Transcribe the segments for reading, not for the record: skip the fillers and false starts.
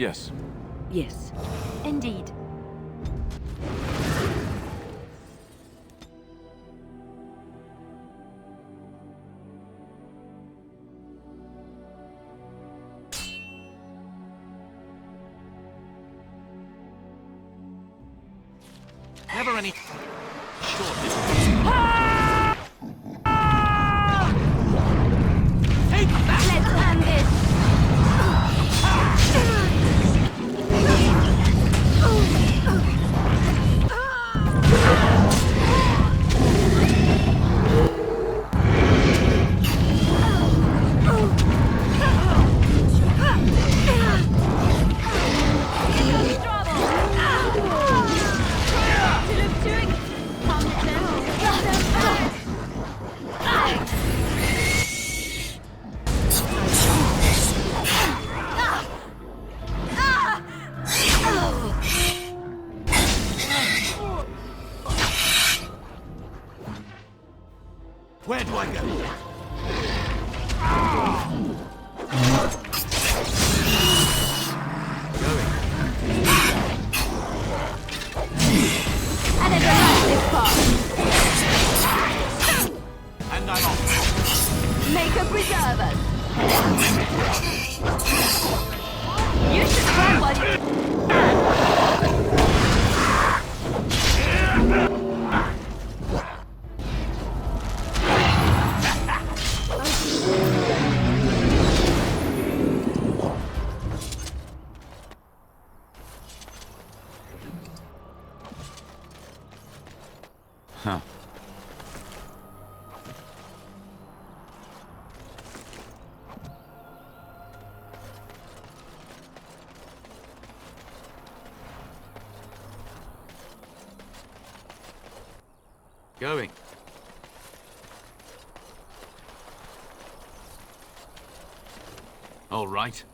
Yes. Yes. Indeed. Never any short distance. Take that! Let's hand this! Where do I go? Going. And a galactic path. And I'm off. Make a preserver. You should run while you... Huh. Going. All right.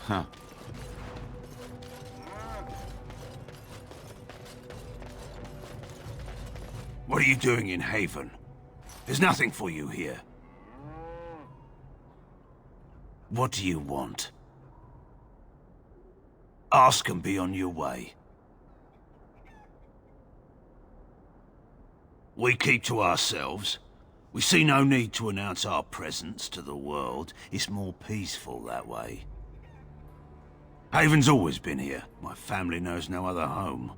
Huh. What are you doing in Haven? There's nothing for you here. What do you want? Ask and be on your way. We keep to ourselves. We see no need to announce our presence to the world. It's more peaceful that way. Haven's always been here. My family knows no other home.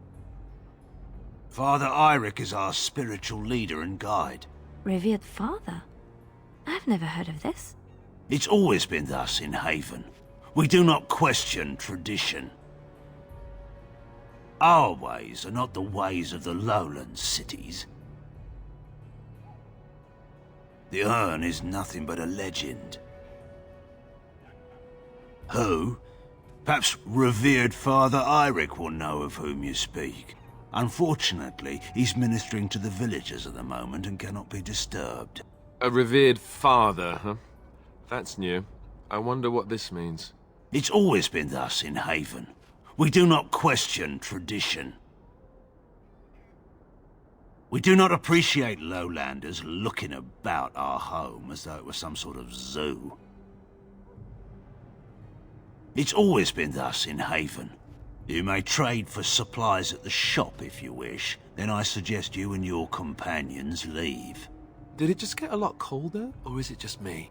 Father Eirik is our spiritual leader and guide. Revered father? I've never heard of this. It's always been thus in Haven. We do not question tradition. Our ways are not the ways of the lowland cities. The urn is nothing but a legend. Who? Perhaps revered Father Eirik will know of whom you speak. Unfortunately, he's ministering to the villagers at the moment and cannot be disturbed. A revered father, huh? That's new. I wonder what this means. It's always been thus in Haven. We do not question tradition. We do not appreciate lowlanders looking about our home as though it was some sort of zoo. It's always been thus in Haven. You may trade for supplies at the shop if you wish, then I suggest you and your companions leave. Did it just get a lot colder, or is it just me?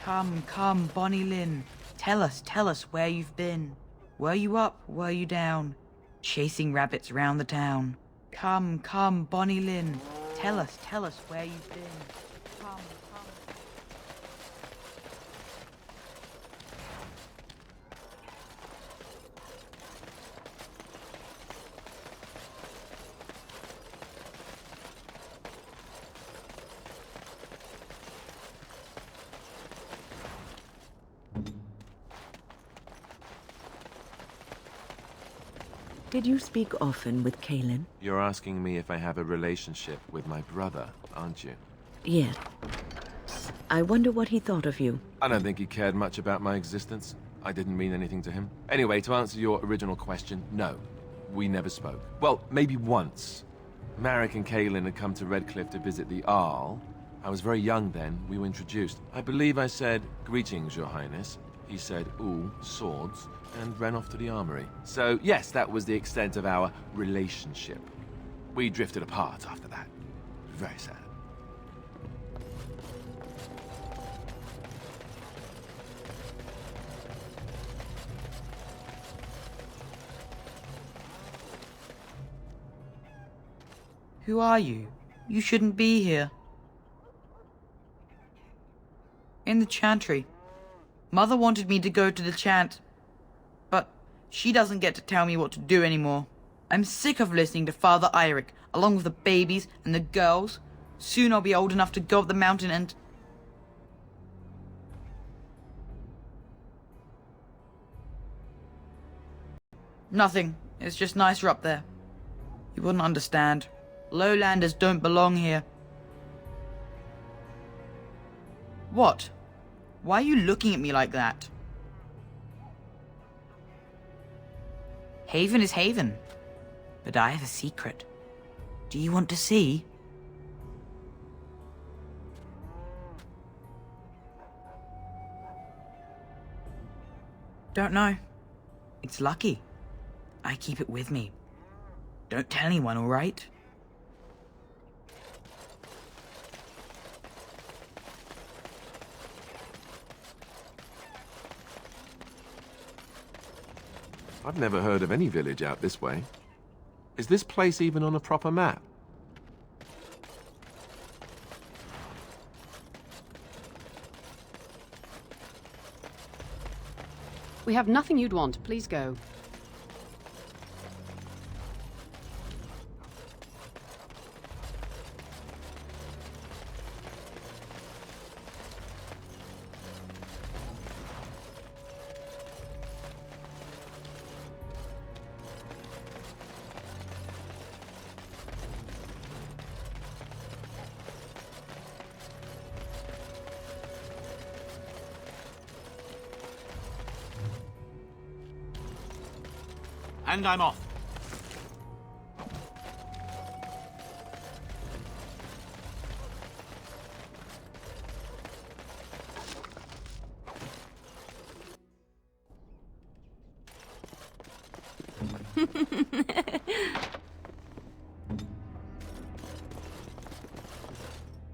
Come, come, Bonnie Lynn. Tell us where you've been. Were you up, were you down? Chasing rabbits round the town. Come, come, Bonnie Lynn. Tell us where you've been. Come, come. Did you speak often with Kaelin? You're asking me if I have a relationship with my brother, aren't you? Yes. I wonder what he thought of you. I don't think he cared much about my existence. I didn't mean anything to him. Anyway, to answer your original question, no. We never spoke. Well, maybe once. Marek and Kaelin had come to Redcliffe to visit the Arl. I was very young then. We were introduced. I believe I said, "Greetings, Your Highness." He said, "Ooh, swords," and ran off to the armory. So, yes, that was the extent of our relationship. We drifted apart after that. Very sad. Who are you? You shouldn't be here. In the chantry. Mother wanted me to go to the chant, but she doesn't get to tell me what to do anymore. I'm sick of listening to Father Eirik, along with the babies and the girls. Soon I'll be old enough to go up the mountain and... Nothing. It's just nicer up there. You wouldn't understand. Lowlanders don't belong here. What? Why are you looking at me like that? Haven is Haven. But I have a secret. Do you want to see? Don't know. It's lucky. I keep it with me. Don't tell anyone, all right? I've never heard of any village out this way. Is this place even on a proper map? We have nothing you'd want. Please go. And I'm off.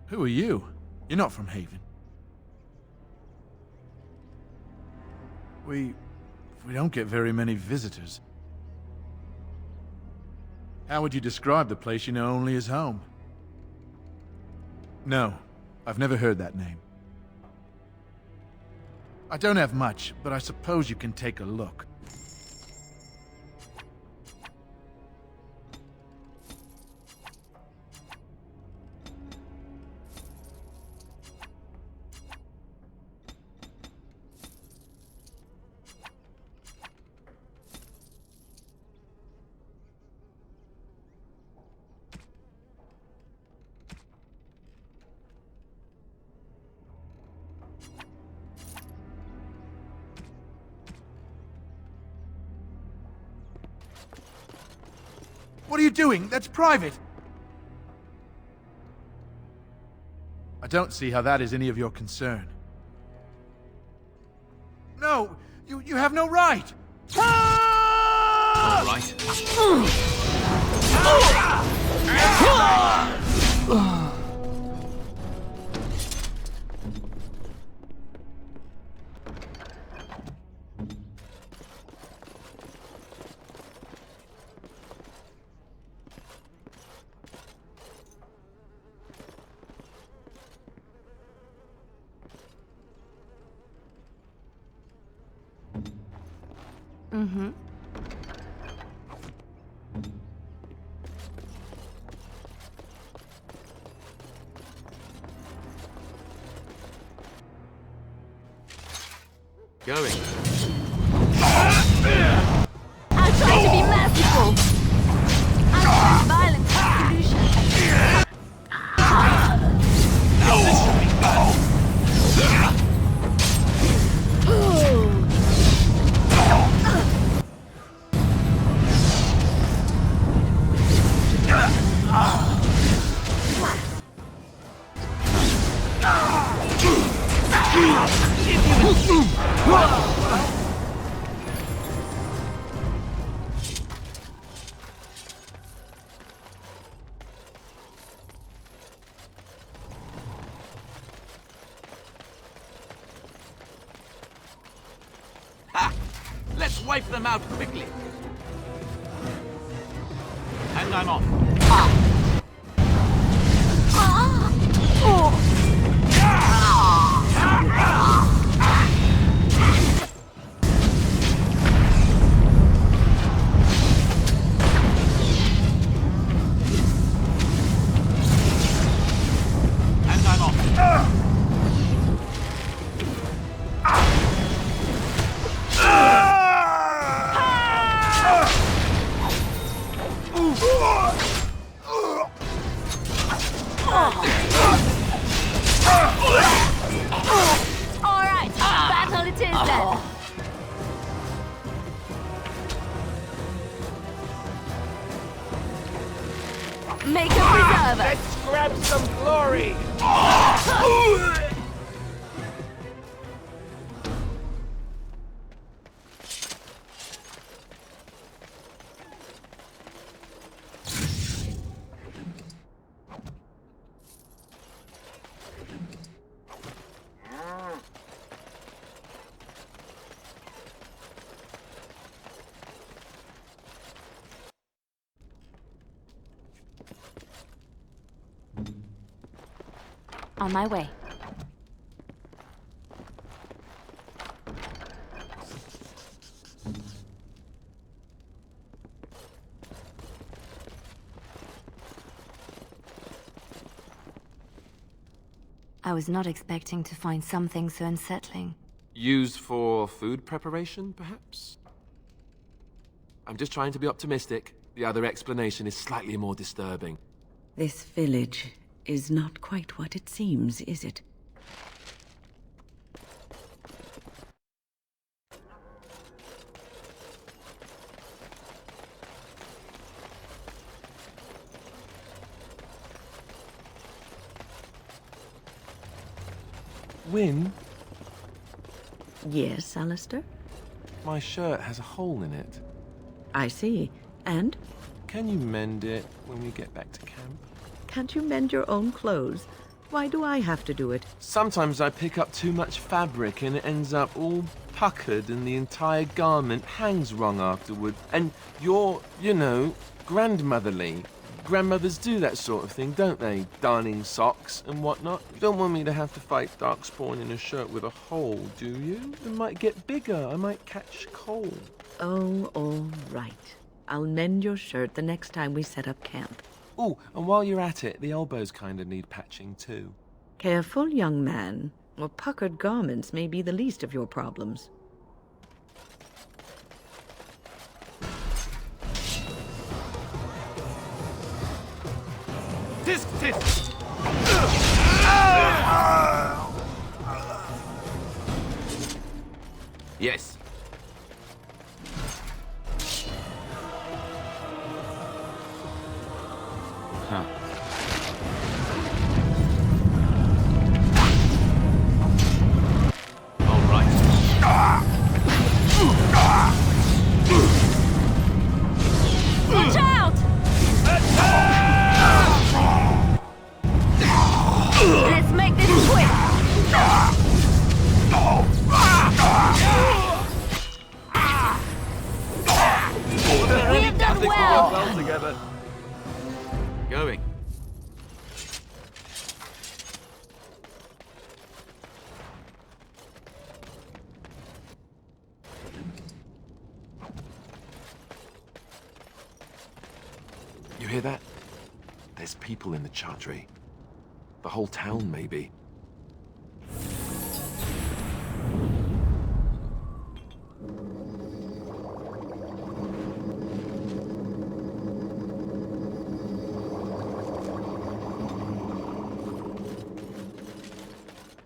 Who are you? You're not from Haven. We don't get very many visitors. How would you describe the place you know only as home? No, I've never heard that name. I don't have much, but I suppose you can take a look. What are you doing? That's private! I don't see how that is any of your concern. No! You have no right! All right. Mm-hmm. Going. I'll try to be merciful. wipe them out quickly. And I'm off. Alright, battle it is then. Make a preserver. Let's grab some glory! On my way. I was not expecting to find something so unsettling. Used for food preparation, perhaps? I'm just trying to be optimistic. The other explanation is slightly more disturbing. This village is not quite what it seems, is it? Wynne, Yes, Alistair? my shirt has a hole in it. I see. And? Can you mend it when we get back to camp? Can't you mend your own clothes? Why do I have to do it? Sometimes I pick up too much fabric and it ends up all puckered and the entire garment hangs wrong afterward. And you're, you know, grandmotherly. Grandmothers do that sort of thing, don't they? Darning socks and whatnot. You don't want me to have to fight darkspawn in a shirt with a hole, do you? It might get bigger. I might catch cold. Oh, all right. I'll mend your shirt the next time we set up camp. Oh, and while you're at it, the elbows kind of need patching too. Careful, young man. Or puckered garments may be the least of your problems. Tisk, tisk! Yes. Huh. All right. Watch out! Let's make this quick! We have done well! Together. Going. You hear that? There's people in the Chartree. The whole town, maybe.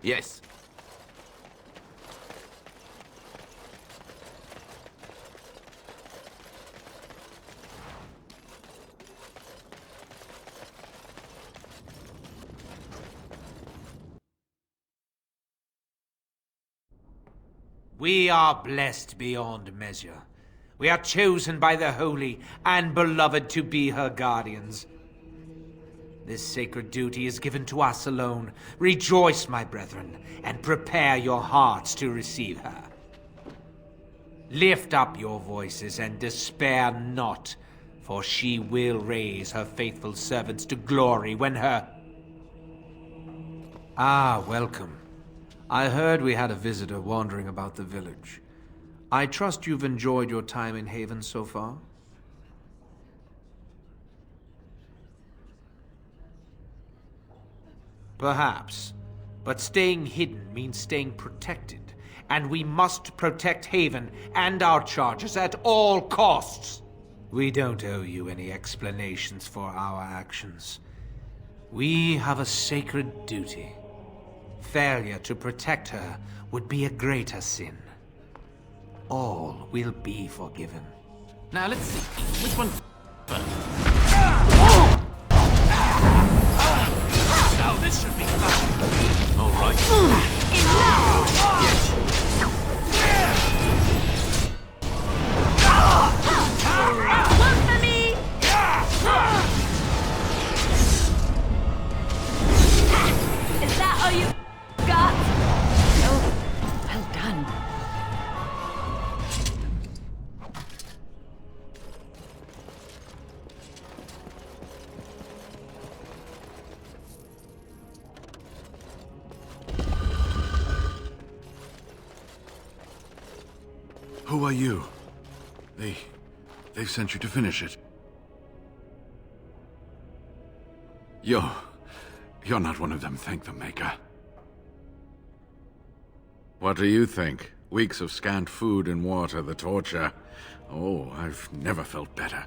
Yes. We are blessed beyond measure. We are chosen by the holy and beloved to be her guardians. This sacred duty is given to us alone. Rejoice, my brethren, and prepare your hearts to receive her. Lift up your voices and despair not, for she will raise her faithful servants to glory when her... Ah, welcome. I heard we had a visitor wandering about the village. I trust you've enjoyed your time in Haven so far? Perhaps. But staying hidden means staying protected. And we must protect Haven and our charges at all costs. We don't owe you any explanations for our actions. We have a sacred duty. Failure to protect her would be a greater sin. All will be forgiven. Now let's see. Which one first? Now this should be fun. All right. Yes. One for me! Is that all you got? Oh, well done. Who are you? They've sent you to finish it. You're not one of them, thank the Maker. What do you think? Weeks of scant food and water, the torture. Oh, I've never felt better.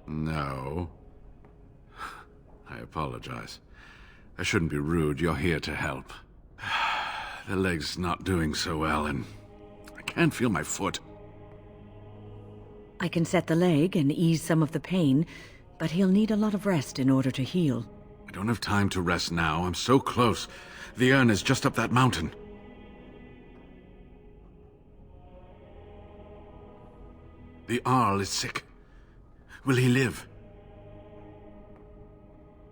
No. I apologize. I shouldn't be rude. You're here to help. The leg's not doing so well, and I can't feel my foot. I can set the leg and ease some of the pain, but he'll need a lot of rest in order to heal. I don't have time to rest now. I'm so close. The urn is just up that mountain. The Arl is sick. Will he live?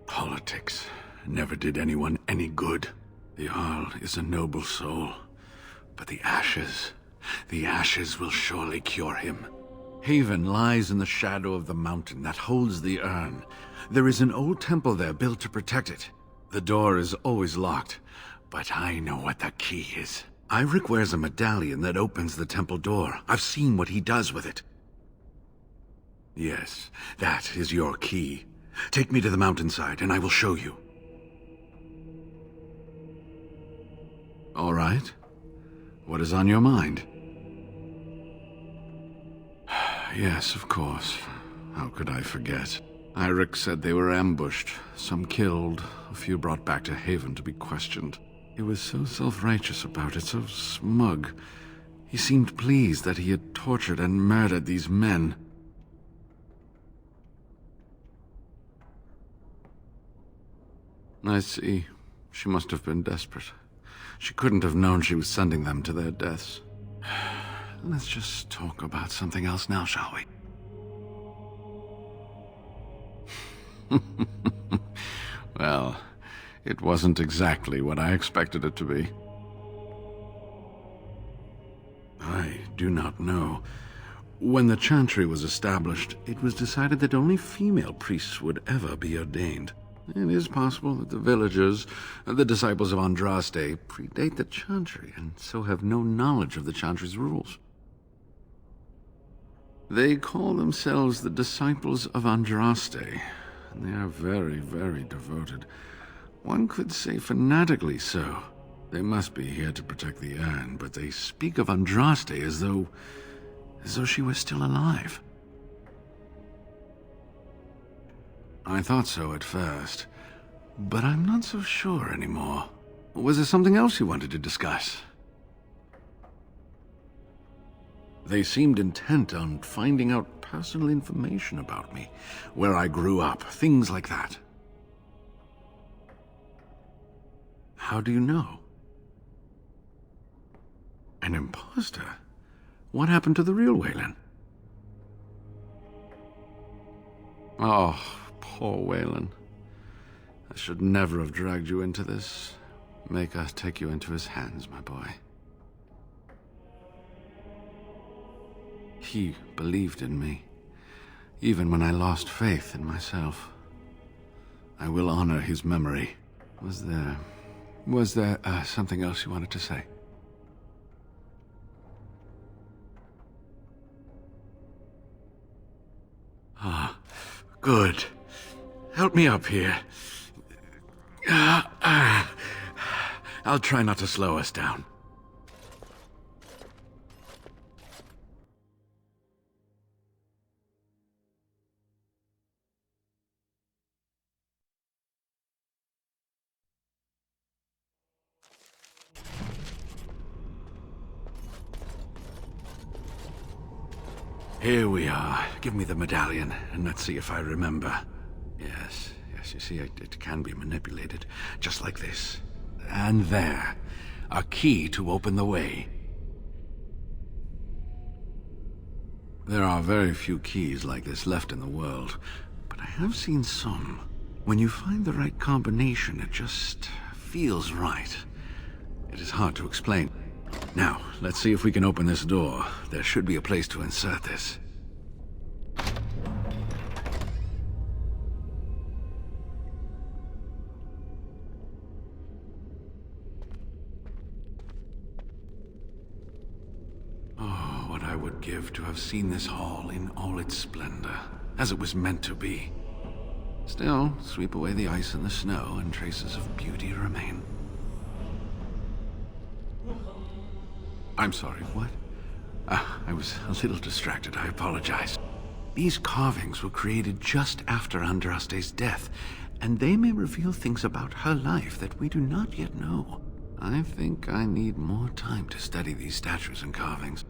Politics never did anyone any good. The Arl is a noble soul, but the ashes will surely cure him. Haven lies in the shadow of the mountain that holds the urn. There is an old temple there built to protect it. The door is always locked, but I know what the key is. Iric wears a medallion that opens the temple door. I've seen what he does with it. Yes, that is your key. Take me to the mountainside and I will show you. All right. What is on your mind? Yes, of course. How could I forget? Iric said they were ambushed, some killed, a few brought back to Haven to be questioned. He was so self-righteous about it, so smug. He seemed pleased that he had tortured and murdered these men. I see. She must have been desperate. She couldn't have known she was sending them to their deaths. Let's just talk about something else now, shall we? Well, it wasn't exactly what I expected it to be. I do not know. When the Chantry was established, it was decided that only female priests would ever be ordained. It is possible that the villagers, the disciples of Andraste, predate the Chantry and so have no knowledge of the Chantry's rules. They call themselves the disciples of Andraste, and they are very, very devoted. One could say fanatically so. They must be here to protect the urn, but they speak of Andraste as though she was still alive. I thought so at first, but I'm not so sure anymore. Was there something else you wanted to discuss? They seemed intent on finding out personal information about me, where I grew up, things like that. How do you know? An imposter? What happened to the real Waylon? Oh, poor Waylon. I should never have dragged you into this. Maker take you into his hands, my boy. He believed in me, even when I lost faith in myself. I will honor his memory. Was there something else you wanted to say? Ah, good. Help me up here. I'll try not to slow us down. Here we are. Give me the medallion, and let's see if I remember. Yes, you see, it can be manipulated, just like this. And there. A key to open the way. There are very few keys like this left in the world, but I have seen some. When you find the right combination, it just feels right. It is hard to explain. Now, let's see if we can open this door. There should be a place to insert this. Oh, what I would give to have seen this hall in all its splendor, as it was meant to be. Still, sweep away the ice and the snow, and traces of beauty remain. I'm sorry, what? I was a little distracted, I apologize. These carvings were created just after Andraste's death, and they may reveal things about her life that we do not yet know. I think I need more time to study these statues and carvings.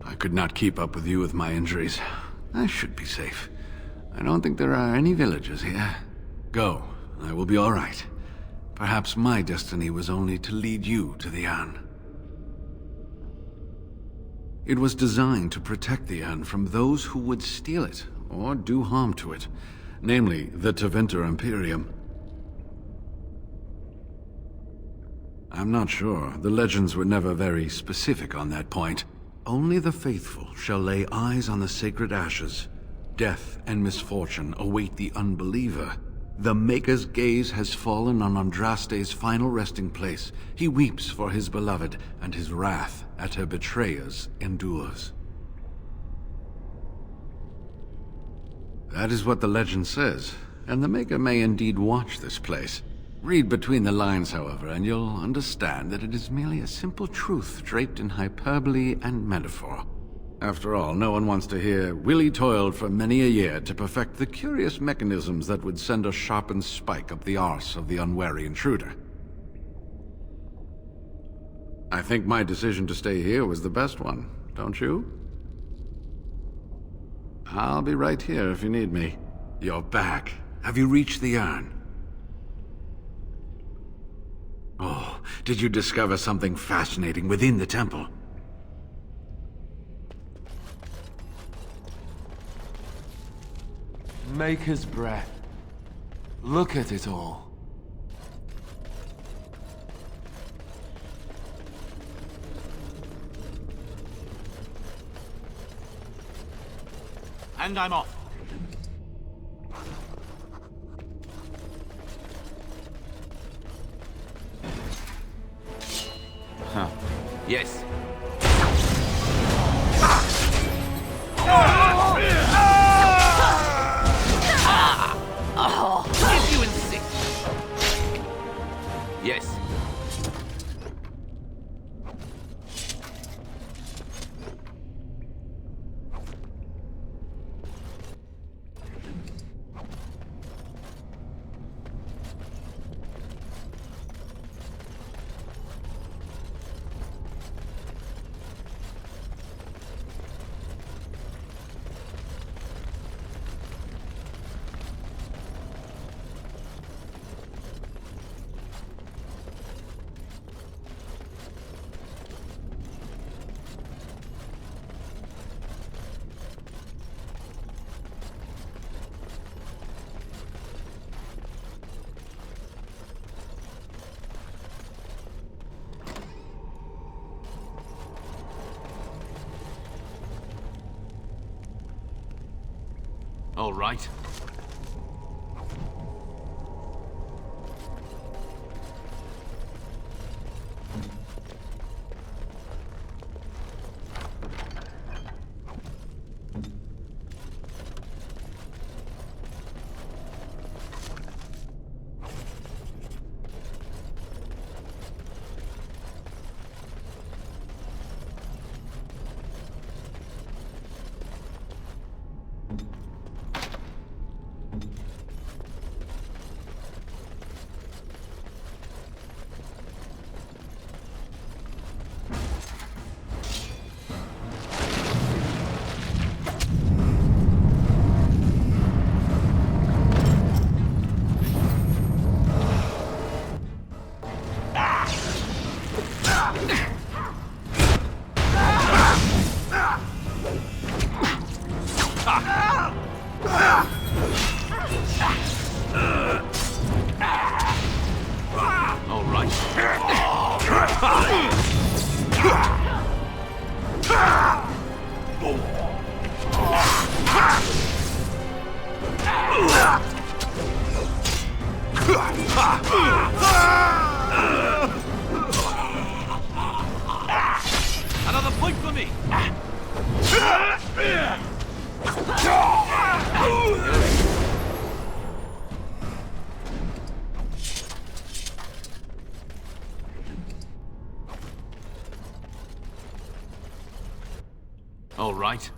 I could not keep up with you with my injuries. I should be safe. I don't think there are any villagers here. Go, I will be all right. Perhaps my destiny was only to lead you to the urn. It was designed to protect the urn from those who would steal it or do harm to it, namely the Tevinter Imperium. I'm not sure. The legends were never very specific on that point. Only the faithful shall lay eyes on the sacred ashes. Death and misfortune await the unbeliever. The Maker's gaze has fallen on Andraste's final resting place. He weeps for his beloved, and his wrath at her betrayers endures. That is what the legend says, and the Maker may indeed watch this place. Read between the lines, however, and you'll understand that it is merely a simple truth draped in hyperbole and metaphor. After all, no one wants to hear, Willie toiled for many a year to perfect the curious mechanisms that would send a sharpened spike up the arse of the unwary intruder. I think my decision to stay here was the best one, don't you? I'll be right here if you need me. You're back. Have you reached the urn? Oh, did you discover something fascinating within the temple? Maker's breath. Look at it all. And I'm off. Huh. Yes. If you insist. Yes. All right. Another point for me! All right.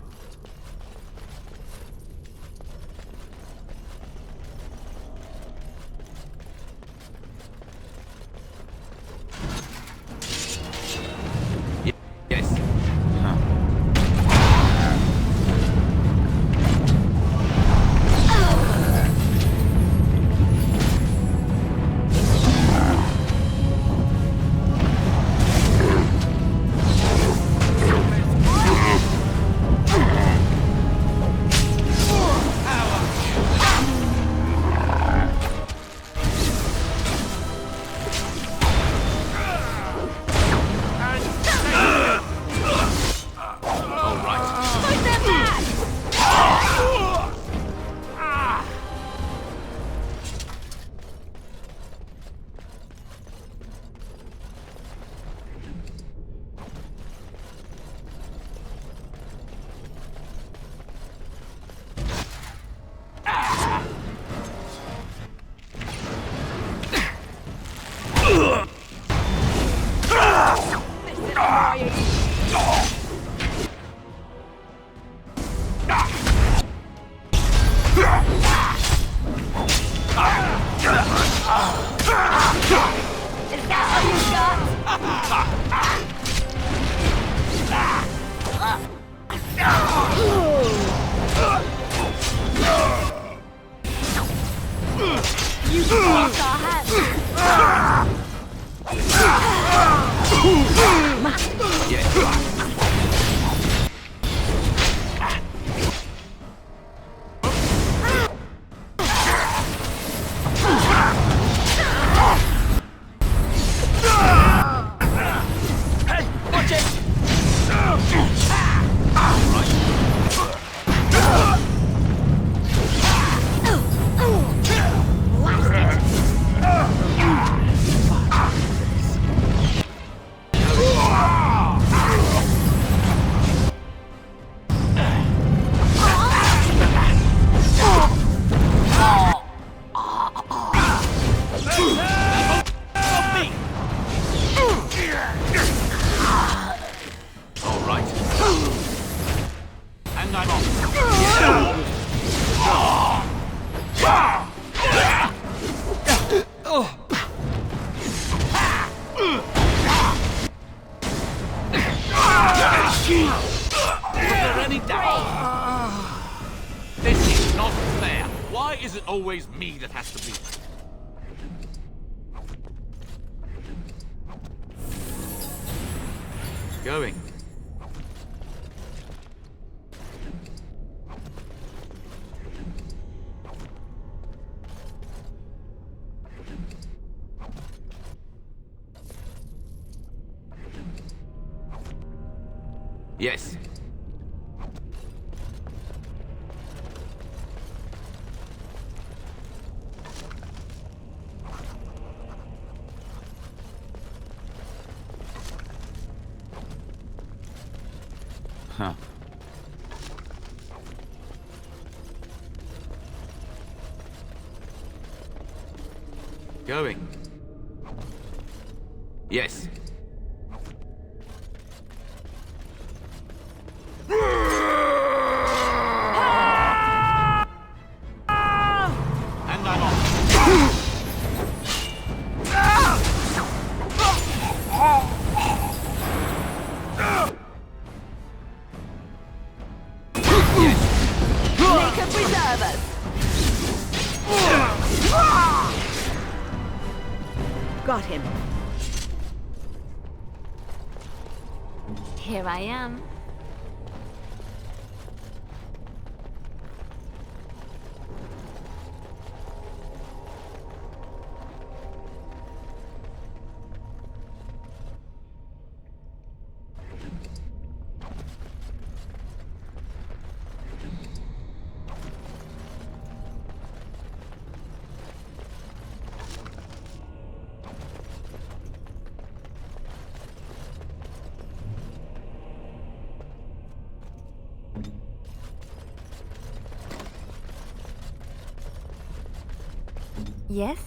Yes. This is not fair. Why is it always me that has to be? Going. Yes. Huh. Going. Yes. And I'm off. Got him. Here I am. Yes?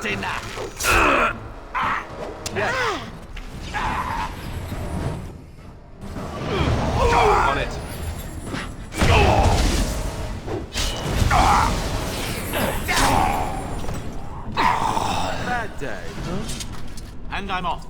Not enough. On it. Bad day. And I'm off.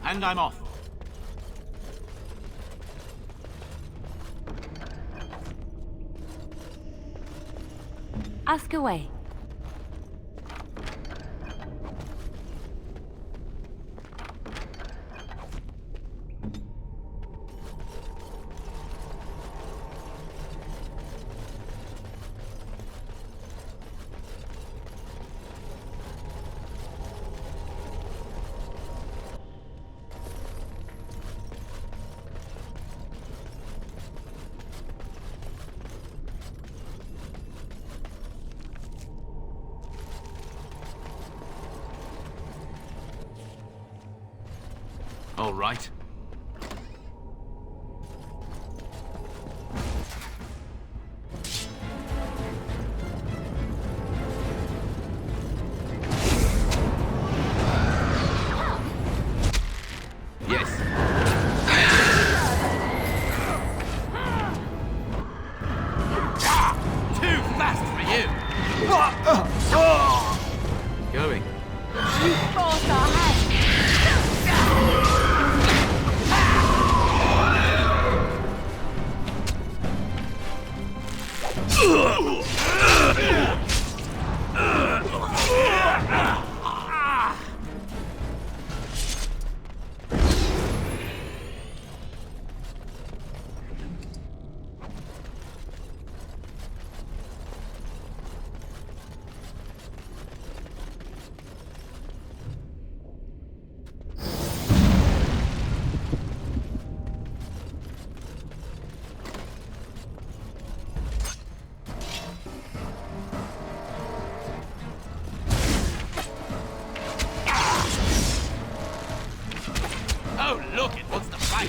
And I'm off. Ask away. All right. Yes. Too fast for you. Going. You forced our hand. Oh, look, it wants to fight.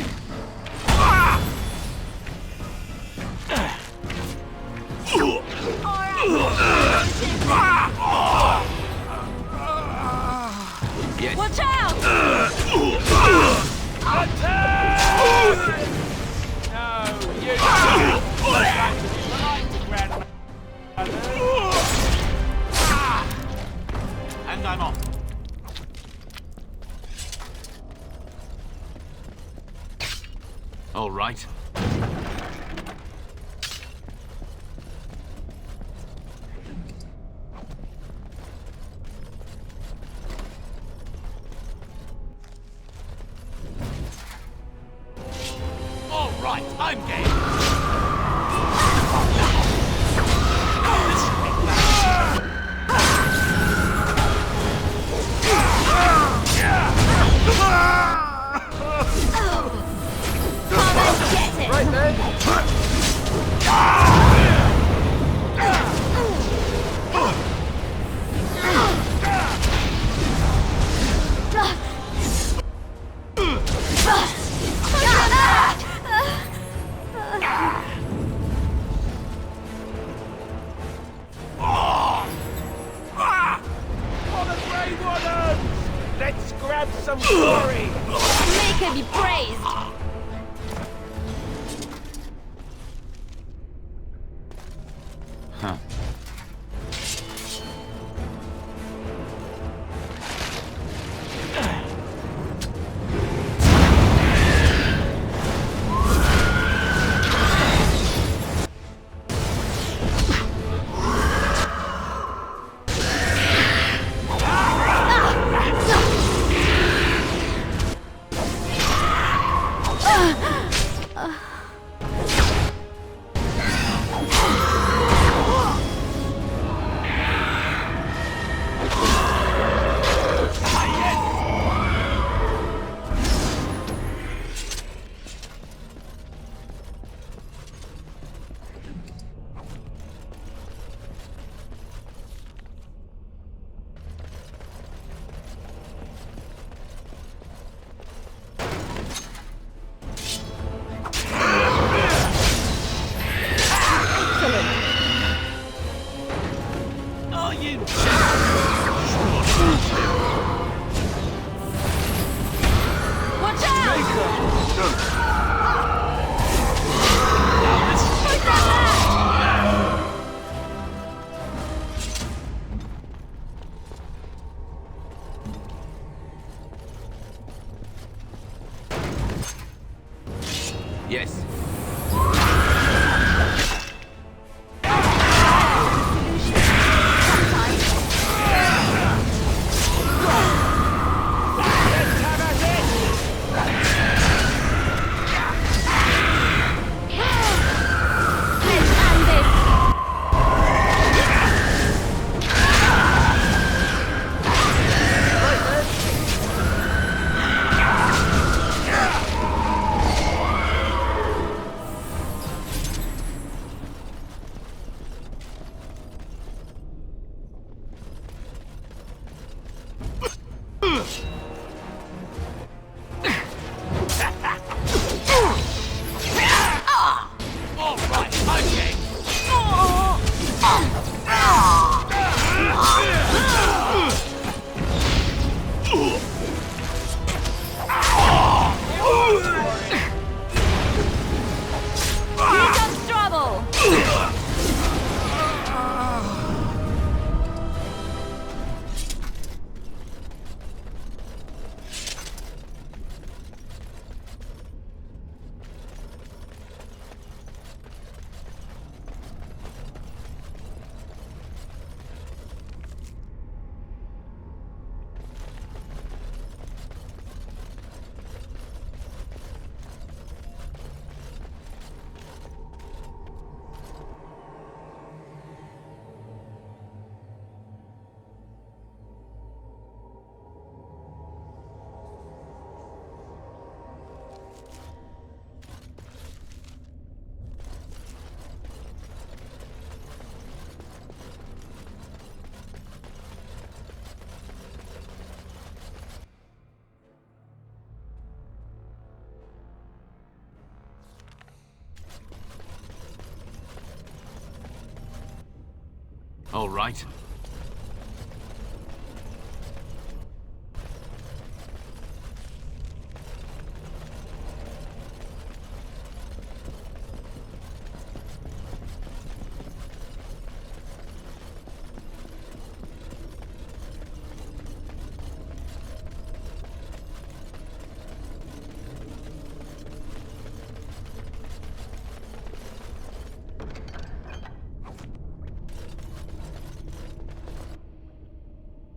Yes. Watch out! And I'm off. All right. All right, I'm game. Let's grab some glory! Make her be praised! Huh. All right.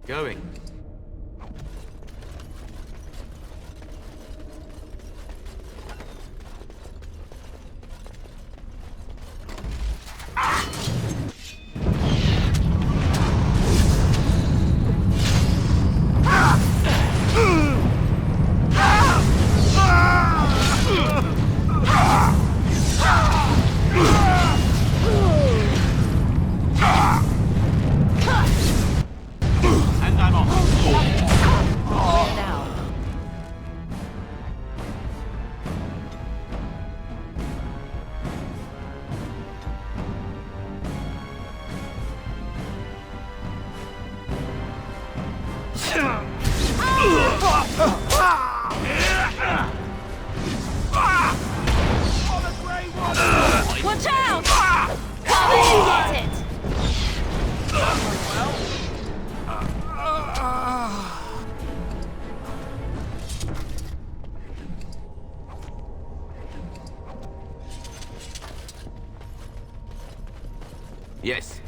Going. Watch out! Come and get it! Yes.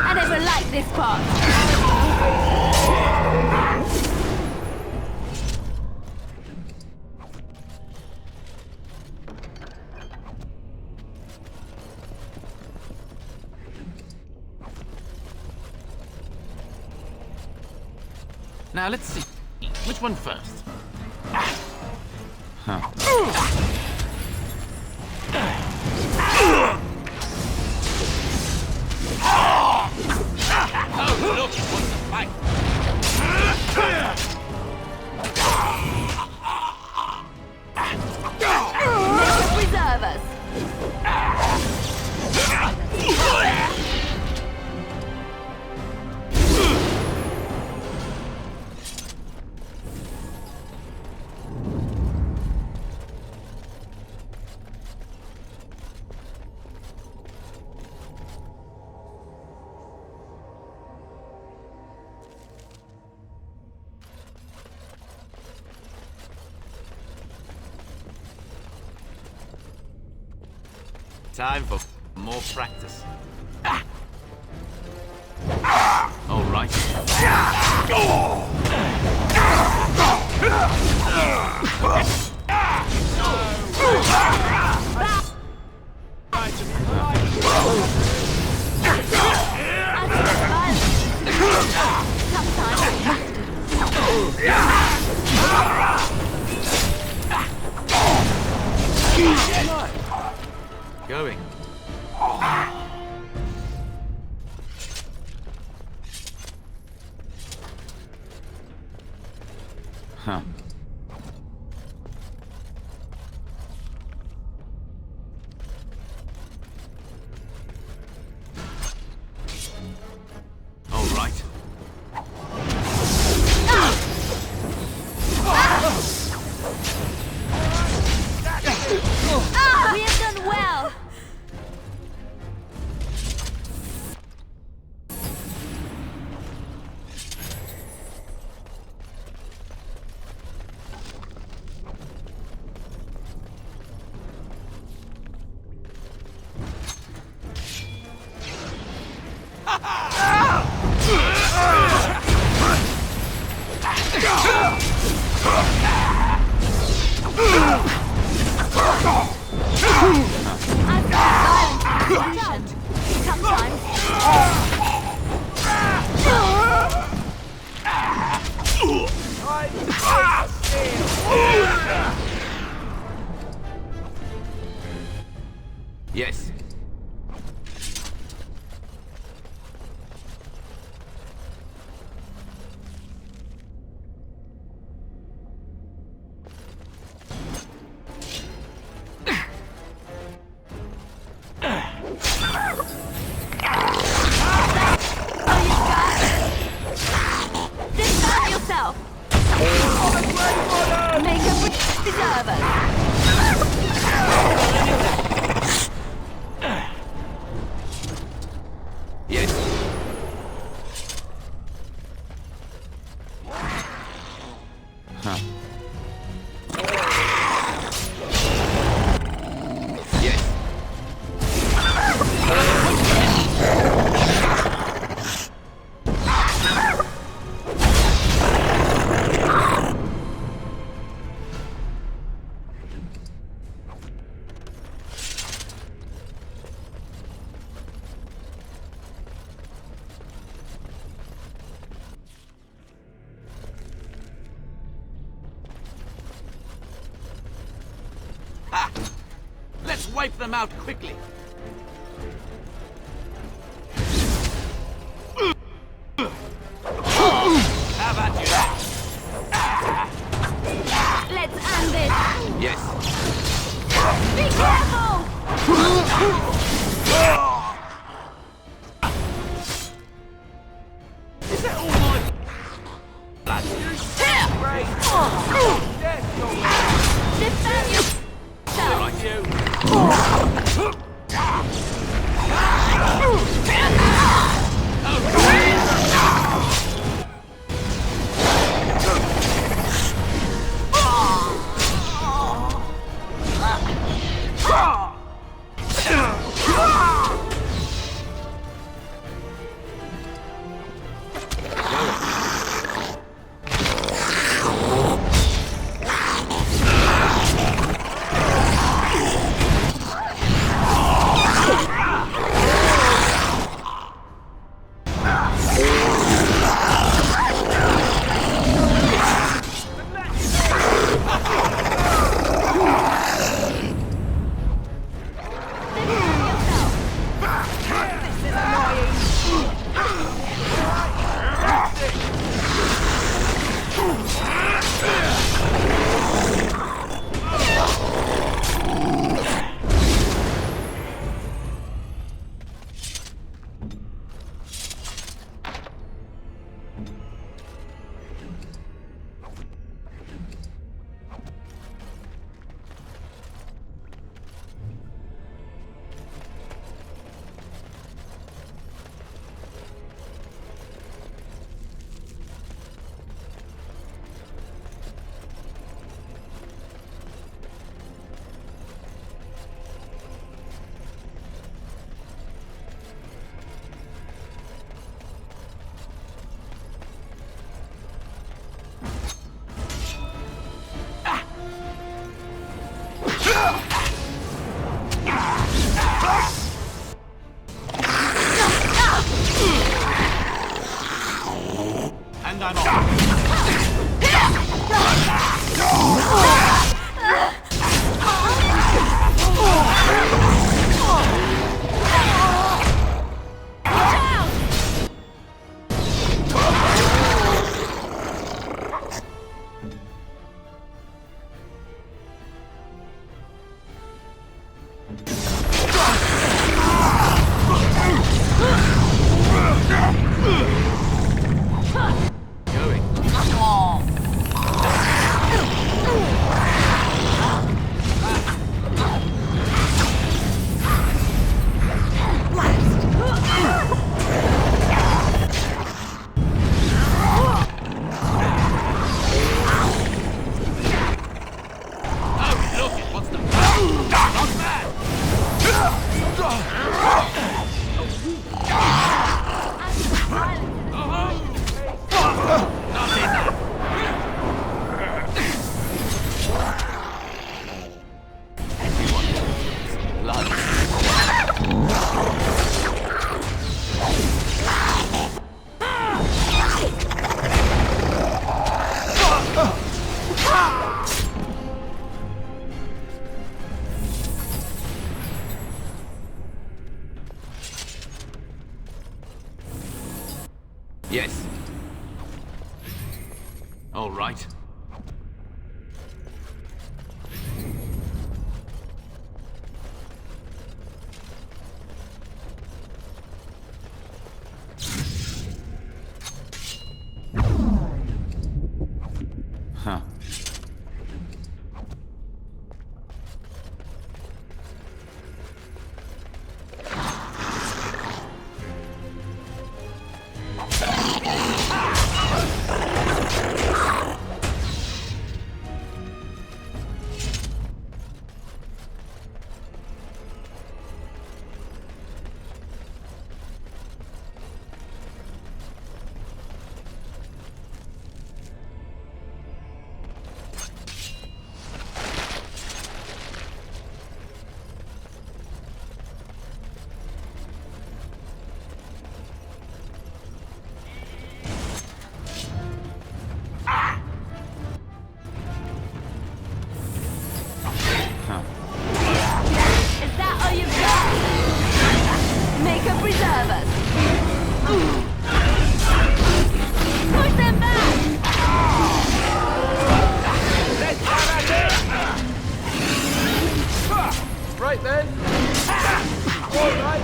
I never liked this part. Now let's see. Which one first? Oh, look, it was a fight. Never preserve us. Time for more practice. All right. Going. Huh. All right. We have done well. Yes. Defend yourself! Make a deserve us! Yes. Huh. Yes. Ha! Let's wipe them out quickly. How about you? Let's end this! Yes. Be careful! Is that all my blood? Defend yourself! Like you. And I'm off. Going. All right. Huh. Is that all you've got? Make her preserve us. Push them back! Right then. All right.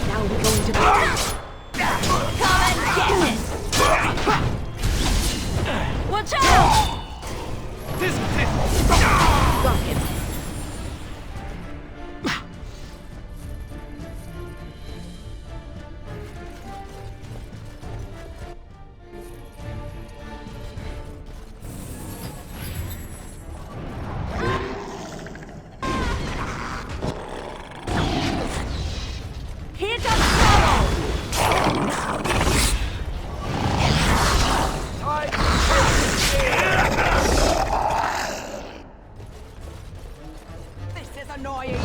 Now we're going to Come and get it! Watch out! got him. Here comes trouble! This is annoying.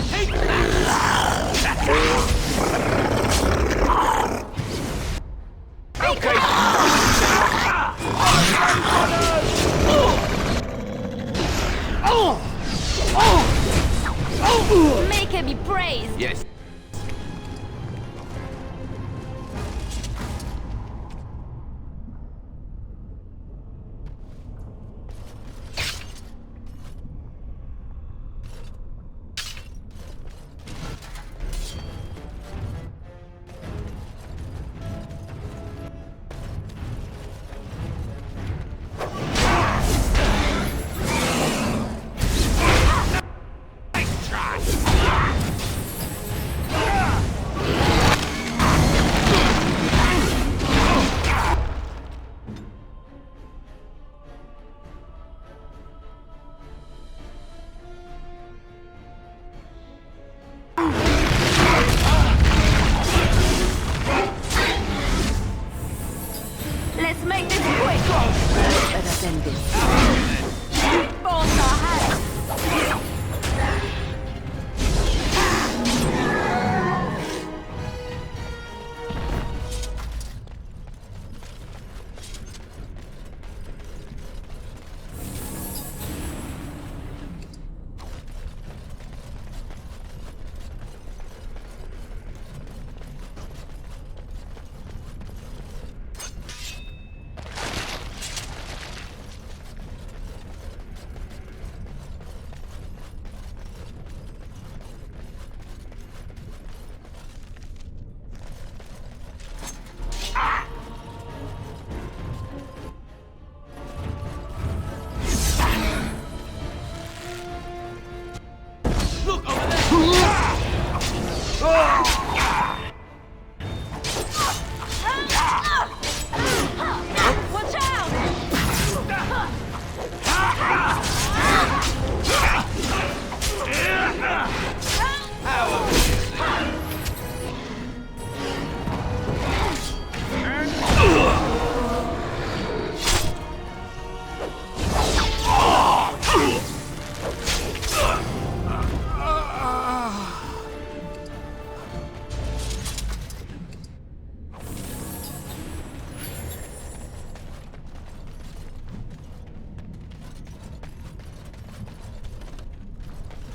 Make her be praised! Yes.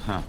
Huh.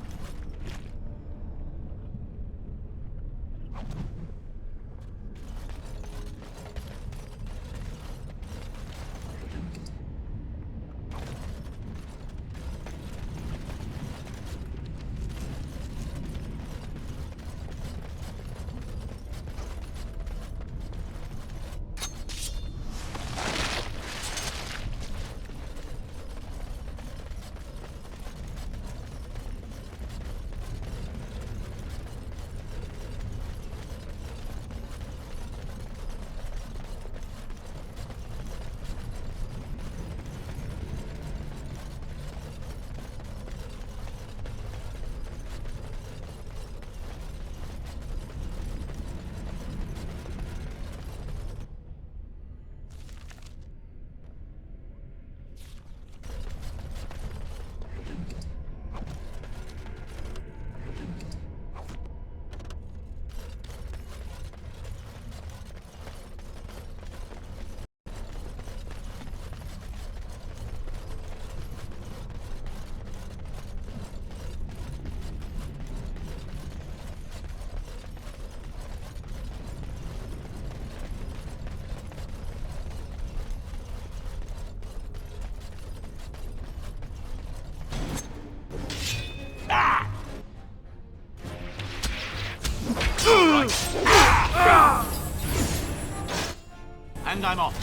And I'm off.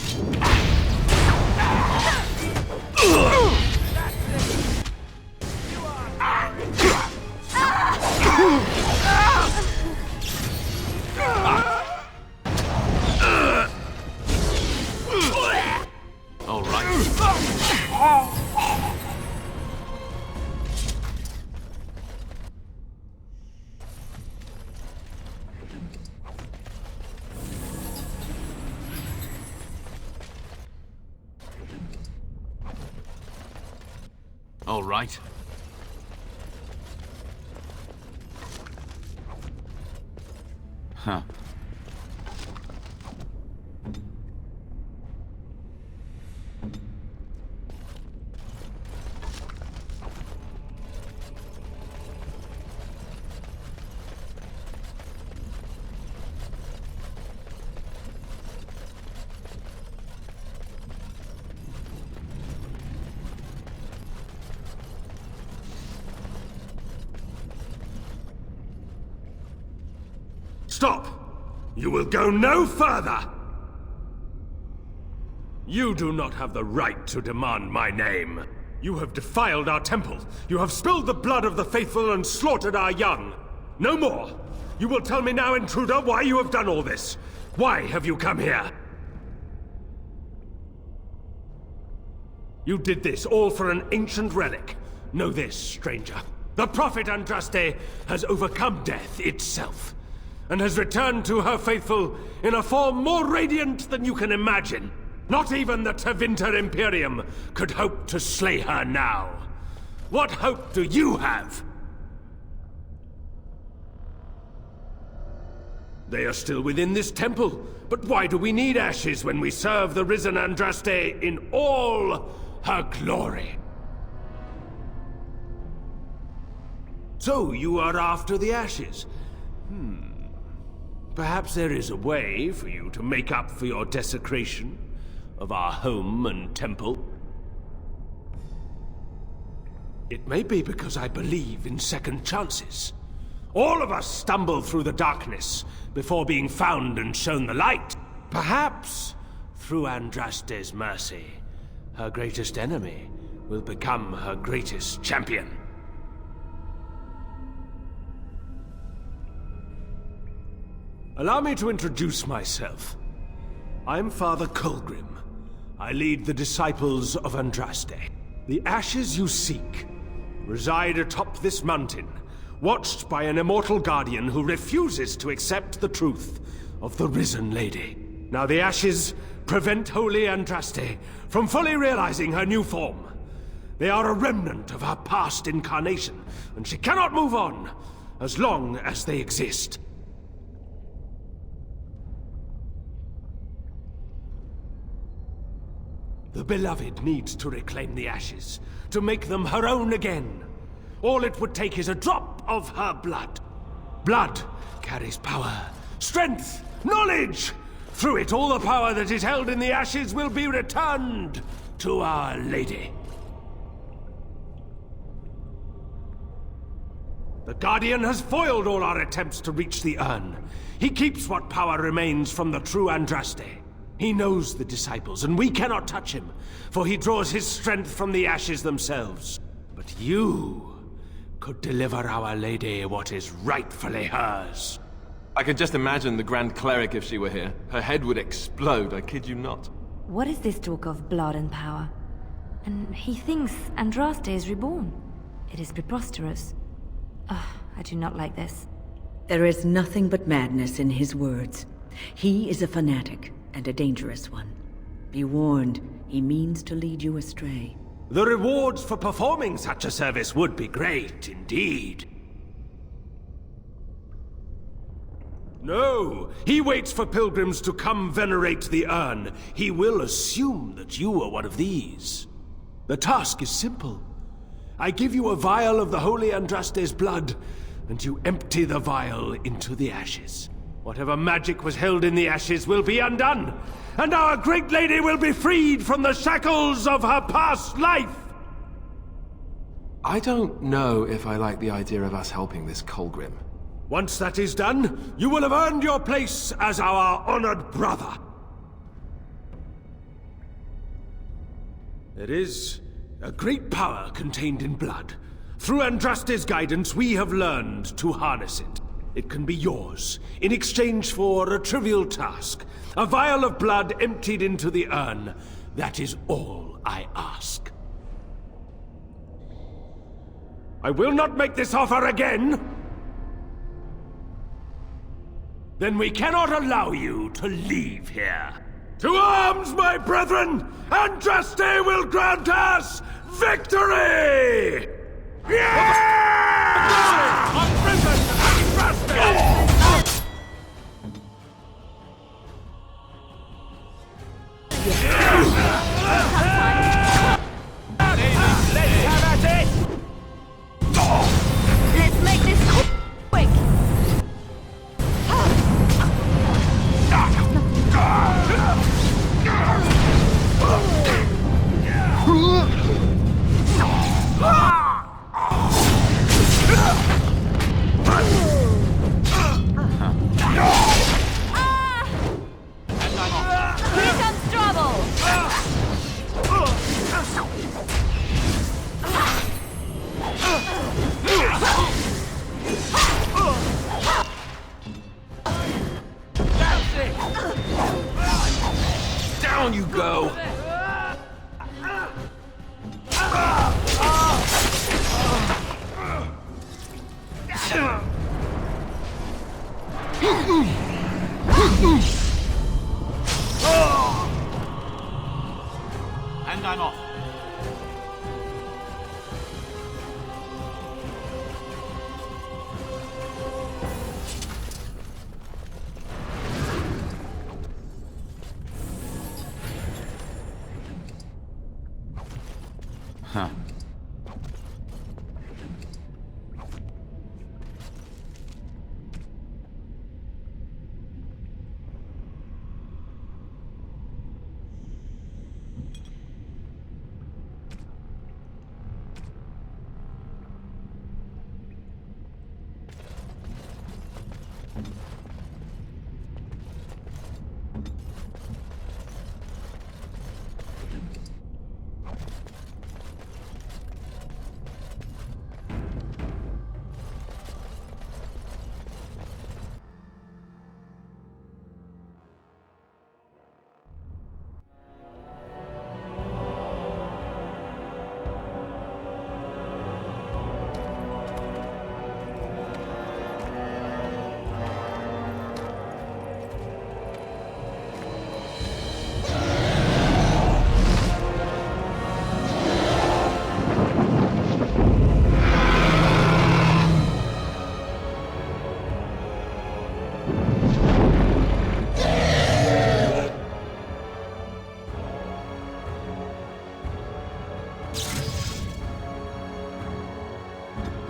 All right. All right. Huh. Stop! You will go no further! You do not have the right to demand my name. You have defiled our temple. You have spilled the blood of the faithful and slaughtered our young. No more! You will tell me now, intruder, why you have done all this. Why have you come here? You did this all for an ancient relic. Know this, stranger. The Prophet Andraste has overcome death itself, and has returned to her faithful in a form more radiant than you can imagine. Not even the Tevinter Imperium could hope to slay her now. What hope do you have? They are still within this temple, but why do we need ashes when we serve the risen Andraste in all her glory? So you are after the ashes? Perhaps there is a way for you to make up for your desecration of our home and temple. It may be because I believe in second chances. All of us stumble through the darkness before being found and shown the light. Perhaps, through Andraste's mercy, her greatest enemy will become her greatest champion. Allow me to introduce myself. I'm Father Colgrim. I lead the disciples of Andraste. The ashes you seek reside atop this mountain, watched by an immortal guardian who refuses to accept the truth of the risen lady. Now the ashes prevent Holy Andraste from fully realizing her new form. They are a remnant of her past incarnation, and she cannot move on as long as they exist. The Beloved needs to reclaim the ashes, to make them her own again. All it would take is a drop of her blood. Blood carries power, strength, knowledge. Through it, all the power that is held in the ashes will be returned to Our Lady. The Guardian has foiled all our attempts to reach the urn. He keeps what power remains from the true Andraste. He knows the disciples, and we cannot touch him, for he draws his strength from the ashes themselves. But you could deliver Our Lady what is rightfully hers. I could just imagine the Grand Cleric if she were here. Her head would explode, I kid you not. What is this talk of blood and power? And he thinks Andraste is reborn. It is preposterous. Ugh, I do not like this. There is nothing but madness in his words. He is a fanatic, and a dangerous one. Be warned, he means to lead you astray. The rewards for performing such a service would be great indeed. No, he waits for pilgrims to come venerate the urn. He will assume that you are one of these. The task is simple. I give you a vial of the Holy Andraste's blood, and you empty the vial into the ashes. Whatever magic was held in the ashes will be undone, and our great lady will be freed from the shackles of her past life! I don't know if I like the idea of us helping this Colgrim. Once that is done, you will have earned your place as our honored brother. There is a great power contained in blood. Through Andraste's guidance, we have learned to harness it. It can be yours, in exchange for a trivial task. A vial of blood emptied into the urn. That is all I ask. I will not make this offer again! Then we cannot allow you to leave here. To arms, my brethren! Andraste will grant us victory! Yeah! Our prison, Andraste! Let's make this quick!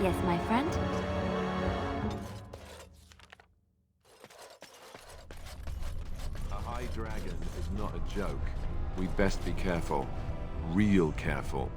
Yes, my friend? A high dragon is not a joke. We'd best be careful. Real careful.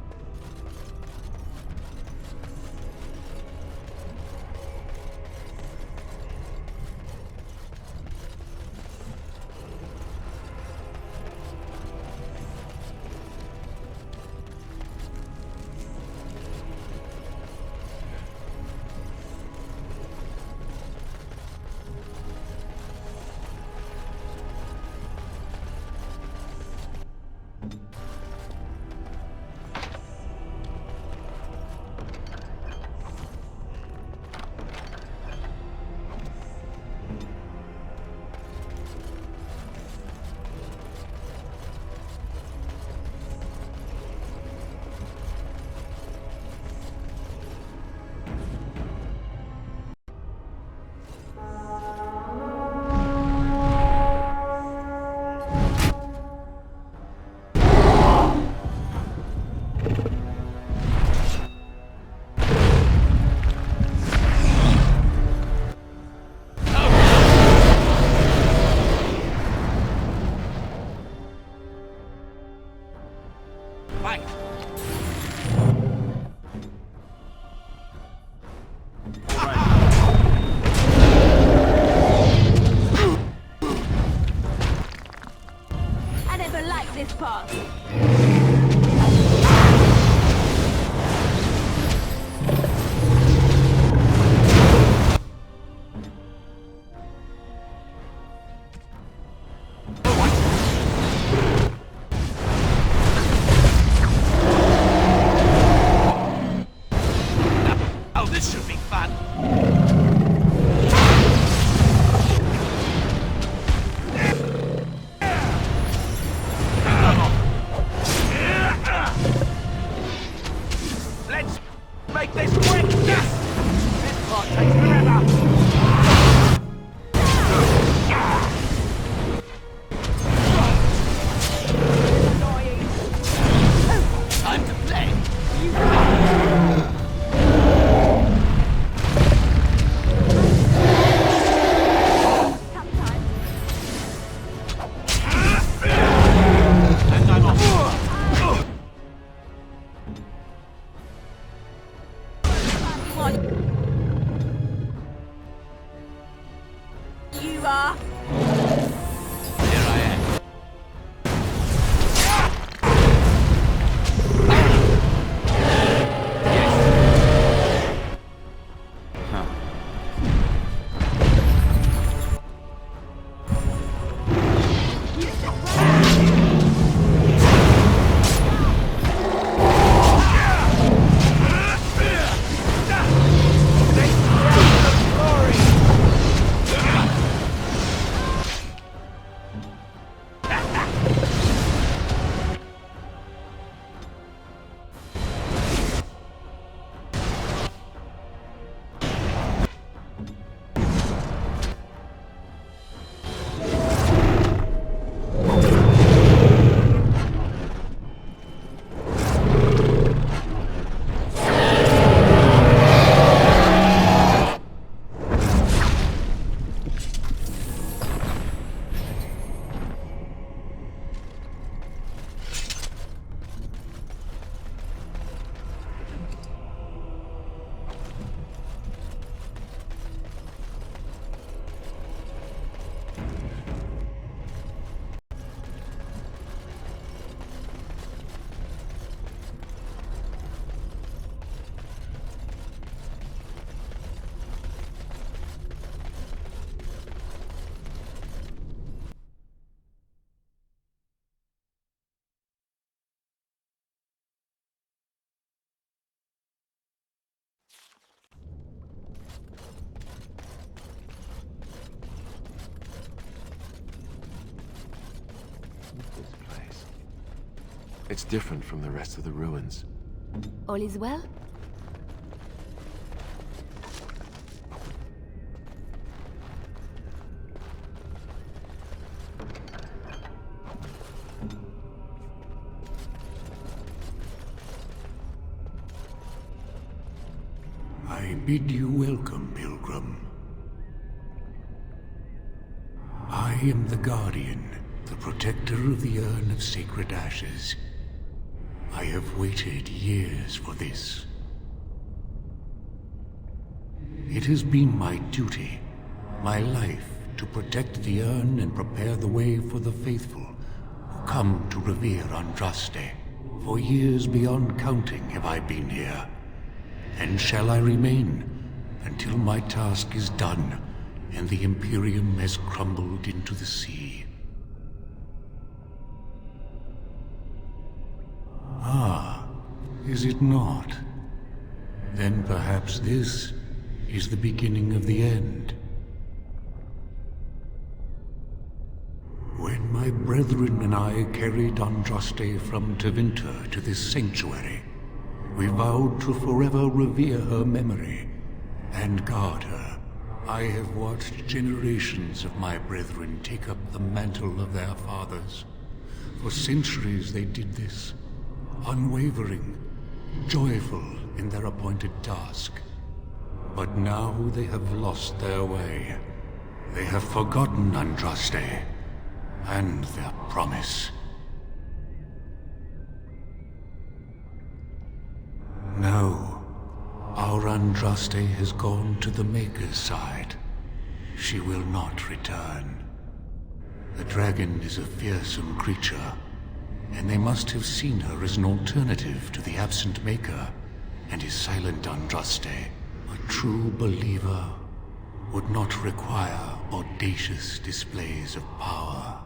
It's different from the rest of the ruins. All is well? I bid you welcome, pilgrim. I am the Guardian, the protector of the Urn of Sacred Ashes. I have waited years for this. It has been my duty, my life, to protect the urn and prepare the way for the faithful who come to revere Andraste. For years beyond counting have I been here, and shall I remain until my task is done and the Imperium has crumbled into the sea. Ah, is it not? Then perhaps this is the beginning of the end. When my brethren and I carried Andraste from Tevinter to this sanctuary, we vowed to forever revere her memory and guard her. I have watched generations of my brethren take up the mantle of their fathers. For centuries they did this, unwavering, joyful in their appointed task. But now they have lost their way. They have forgotten Andraste and their promise. No, our Andraste has gone to the Maker's side. She will not return. The dragon is a fearsome creature, and they must have seen her as an alternative to the absent Maker and his silent Andraste. A true believer would not require audacious displays of power.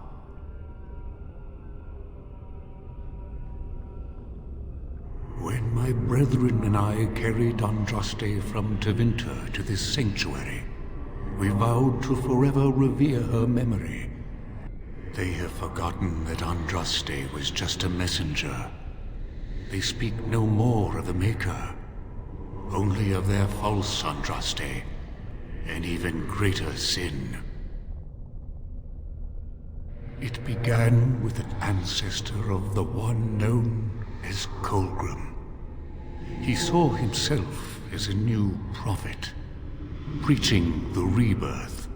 When my brethren and I carried Andraste from Tevinter to this sanctuary, we vowed to forever revere her memory. They have forgotten that Andraste was just a messenger. They speak no more of the Maker, only of their false Andraste, an even greater sin. It began with an ancestor of the one known as Colgrim. He saw himself as a new prophet, preaching the rebirth.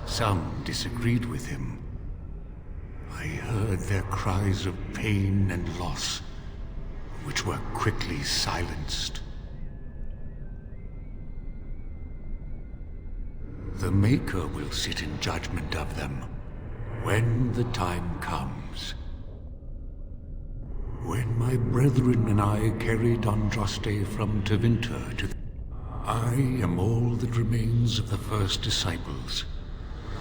Some disagreed with him. I heard their cries of pain and loss, which were quickly silenced. The Maker will sit in judgment of them when the time comes. When my brethren and I carried Andraste from Tevinter to I am all that remains of the first disciples.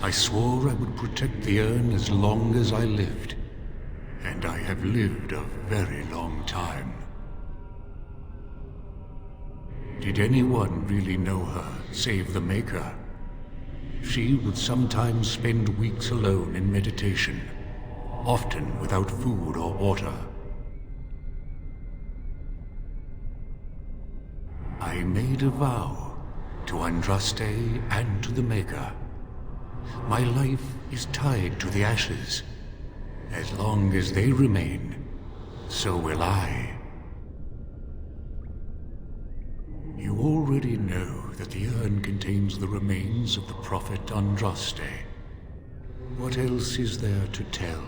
I swore I would protect the urn as long as I lived, and I have lived a very long time. Did anyone really know her, save the Maker? She would sometimes spend weeks alone in meditation, often without food or water. I made a vow to Andraste and to the Maker. My life is tied to the ashes. As long as they remain, so will I. You already know that the urn contains the remains of the prophet Andraste. What else is there to tell?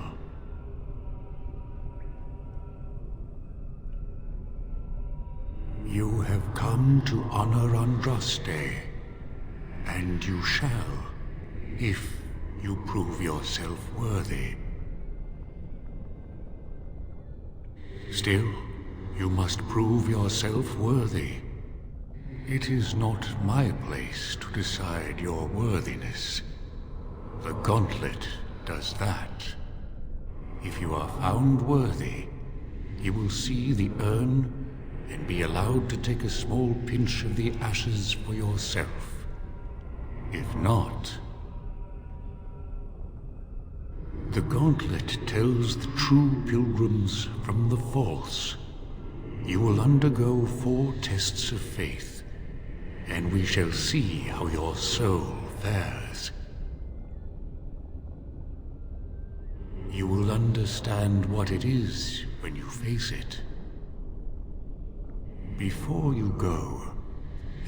You have come to honor Andraste, and you shall, if you prove yourself worthy. Still, you must prove yourself worthy. It is not my place to decide your worthiness. The gauntlet does that. If you are found worthy, you will see the urn and be allowed to take a small pinch of the ashes for yourself. If not, the gauntlet tells the true pilgrims from the false. You will undergo 4 tests of faith, and we shall see how your soul fares. You will understand what it is when you face it. Before you go,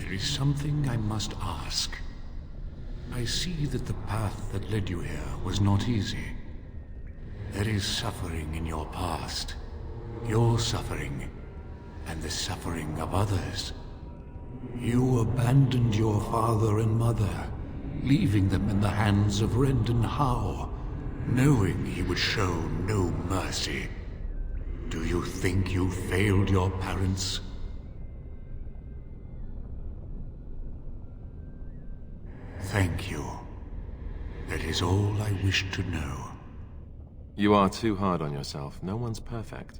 There is something I must ask. I see that the path that led you here was not easy. There is suffering in your past. Your suffering, and the suffering of others. You abandoned your father and mother, leaving them in the hands of Rendon Howe, knowing he would show no mercy. Do you think you failed your parents? Thank you. That is all I wish to know. You are too hard on yourself. No one's perfect.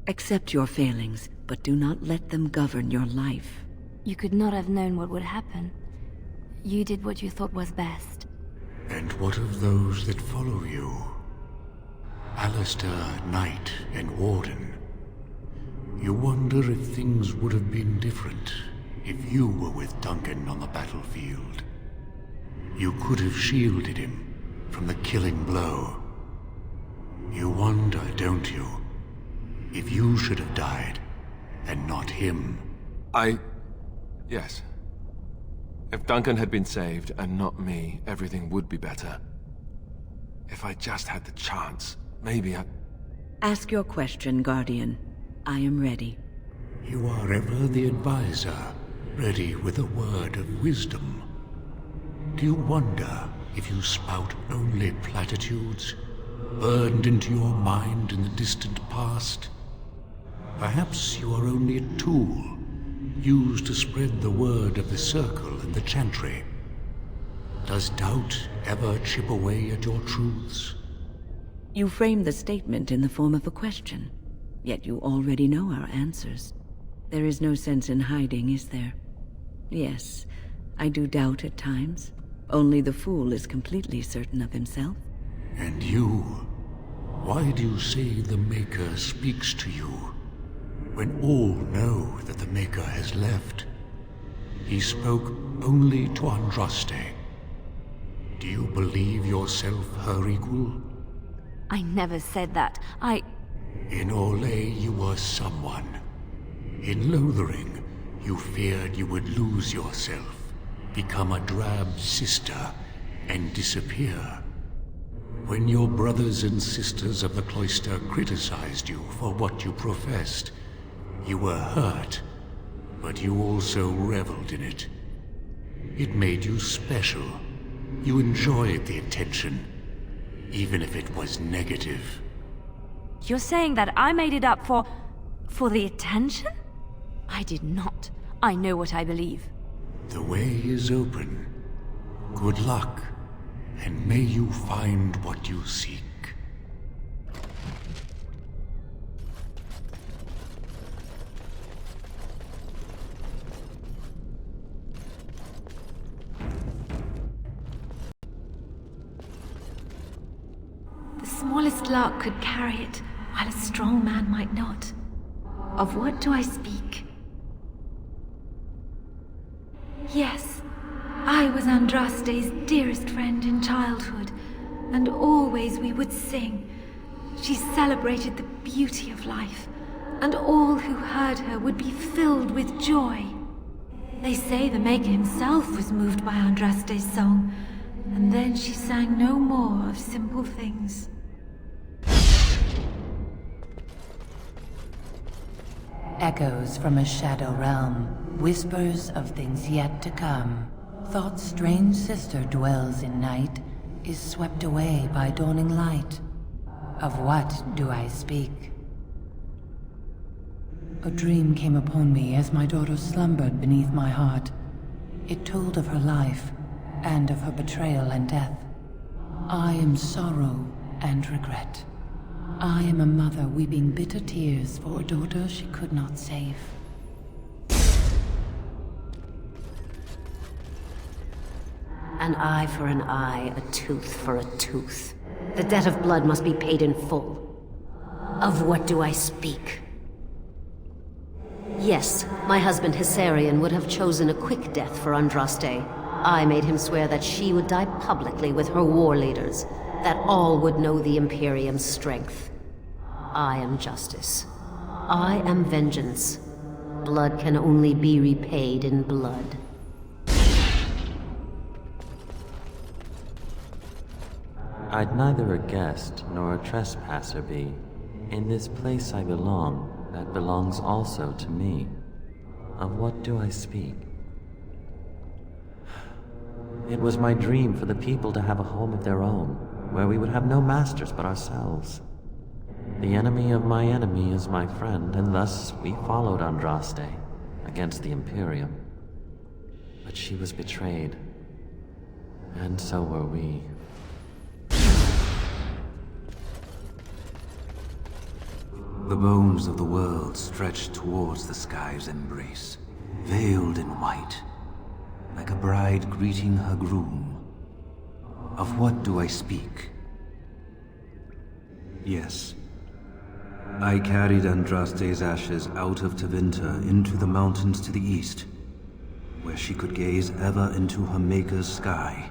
Accept your failings, but do not let them govern your life. You could not have known what would happen. You did what you thought was best. And what of those that follow you? Alistair, Knight, and Warden. You wonder if things would have been different if you were with Duncan on the battlefield. You could have shielded him from the killing blow. You wonder, don't you, if you should have died and not him? Yes. If Duncan had been saved and not me, everything would be better. If I just had the chance, maybe I... Ask your question, Guardian. I am ready. You are ever the advisor, ready with a word of wisdom. Do you wonder if you spout only platitudes, burned into your mind in the distant past? Perhaps you are only a tool, used to spread the word of the Circle and the Chantry. Does doubt ever chip away at your truths? You frame the statement in the form of a question, yet you already know our answers. There is no sense in hiding, is there? Yes, I do doubt at times. Only the fool is completely certain of himself. And you? Why do you say the Maker speaks to you, when all know that the Maker has left? He spoke only to Andraste. Do you believe yourself her equal? I never said that. In Orlais you were someone. In Lothering, you feared you would lose yourself, become a drab sister, and disappear. When your brothers and sisters of the cloister criticized you for what you professed, you were hurt, but you also reveled in it. It made you special. You enjoyed the attention, even if it was negative. You're saying that I made it up for the attention? I did not. I know what I believe. The way is open. Good luck, and may you find what you seek. The smallest lark could carry it, while a strong man might not. Of what do I speak? Yes, I was Andraste's dearest friend in childhood, and always we would sing. She celebrated the beauty of life, and all who heard her would be filled with joy. They say the Maker himself was moved by Andraste's song, and then she sang no more of simple things. Echoes from a shadow realm, whispers of things yet to come. Thought's strange sister dwells in night, is swept away by dawning light. Of what do I speak? A dream came upon me as my daughter slumbered beneath my heart. It told of her life, and of her betrayal and death. I am sorrow and regret. I am a mother weeping bitter tears for a daughter she could not save. An eye for an eye, a tooth for a tooth. The debt of blood must be paid in full. Of what do I speak? Yes, my husband Hissarion would have chosen a quick death for Andraste. I made him swear that she would die publicly with her war leaders, that all would know the Imperium's strength. I am justice. I am vengeance. Blood can only be repaid in blood. I'd neither a guest nor a trespasser be. In this place I belong, that belongs also to me. Of what do I speak? It was my dream for the people to have a home of their own, where we would have no masters but ourselves. The enemy of my enemy is my friend, and thus we followed Andraste against the Imperium. But she was betrayed, and so were we. The bones of the world stretched towards the sky's embrace, veiled in white, like a bride greeting her groom. Of what do I speak? Yes. I carried Andraste's ashes out of Tevinter into the mountains to the east, where she could gaze ever into her Maker's sky.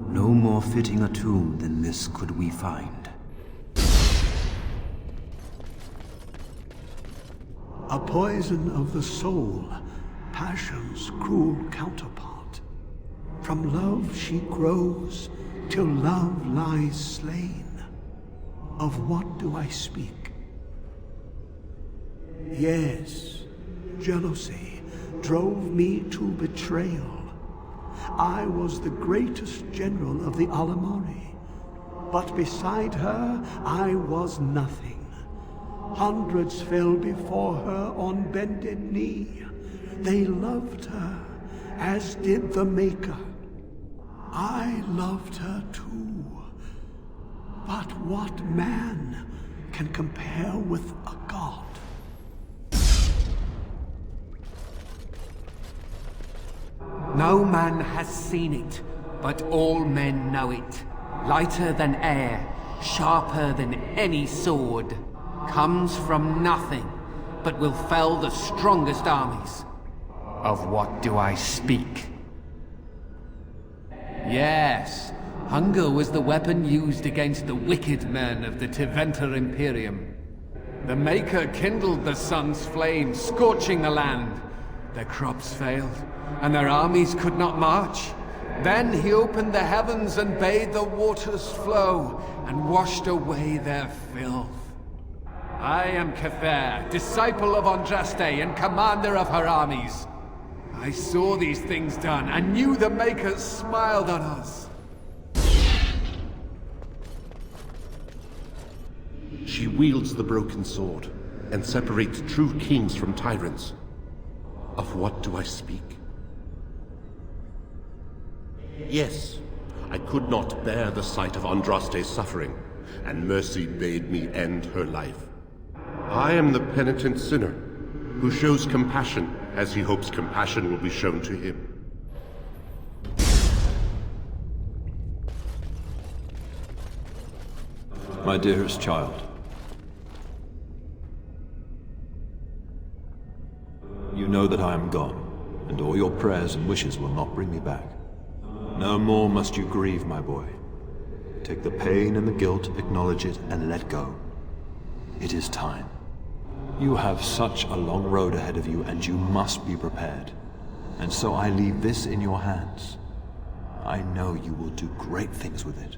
No more fitting a tomb than this could we find. A poison of the soul, passion's cruel counterpart. From love she grows, till love lies slain. Of what do I speak? Yes, jealousy drove me to betrayal. I was the greatest general of the Alamari, but beside her I was nothing. Hundreds fell before her on bended knee. They loved her, as did the Maker. I loved her too. But what man can compare with a god? No man has seen it, but all men know it. Lighter than air, sharper than any sword. Comes from nothing, but will fell the strongest armies. Of what do I speak? Yes, hunger was the weapon used against the wicked men of the Tevinter Imperium. The Maker kindled the sun's flame, scorching the land. Their crops failed, and their armies could not march. Then he opened the heavens and bade the waters flow, and washed away their filth. I am Cather, disciple of Andraste and commander of her armies. I saw these things done and knew the Makers smiled on us. She wields the broken sword and separates true kings from tyrants. Of what do I speak? Yes, I could not bear the sight of Andraste's suffering, and mercy bade me end her life. I am the penitent sinner, who shows compassion as he hopes compassion will be shown to him. My dearest child, you know that I am gone, and all your prayers and wishes will not bring me back. No more must you grieve, my boy. Take the pain and the guilt, acknowledge it, and let go. It is time. You have such a long road ahead of you, and you must be prepared. And so I leave this in your hands. I know you will do great things with it.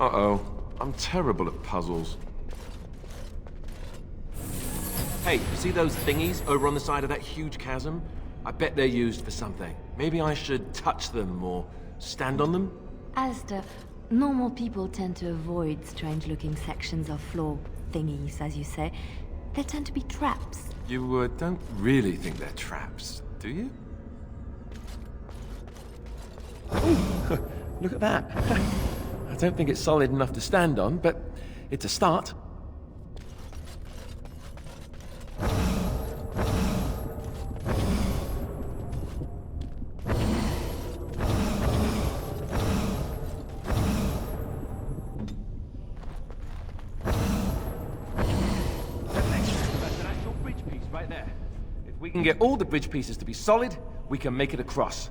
Uh-oh. I'm terrible at puzzles. Hey, you see those thingies over on the side of that huge chasm? I bet they're used for something. Maybe I should touch them or stand on them? Alistair, normal people tend to avoid strange-looking sections of floor thingies, as you say. They tend to be traps. You don't really think they're traps, do you? Ooh, look at that. I don't think it's solid enough to stand on, but it's a start. We can get all the bridge pieces to be solid, we can make it across.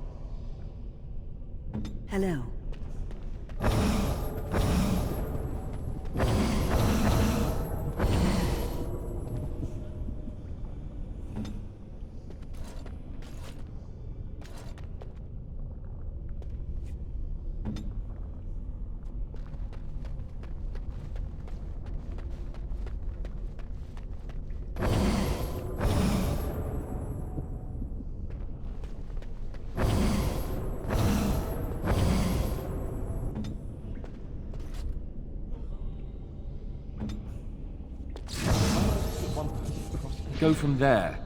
Hello. Go from there.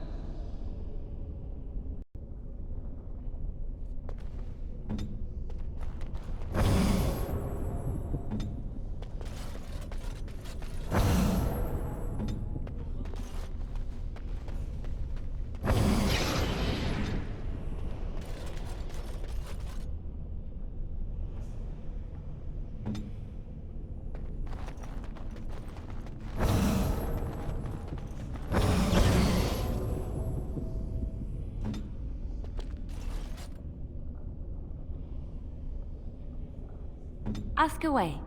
Ask away.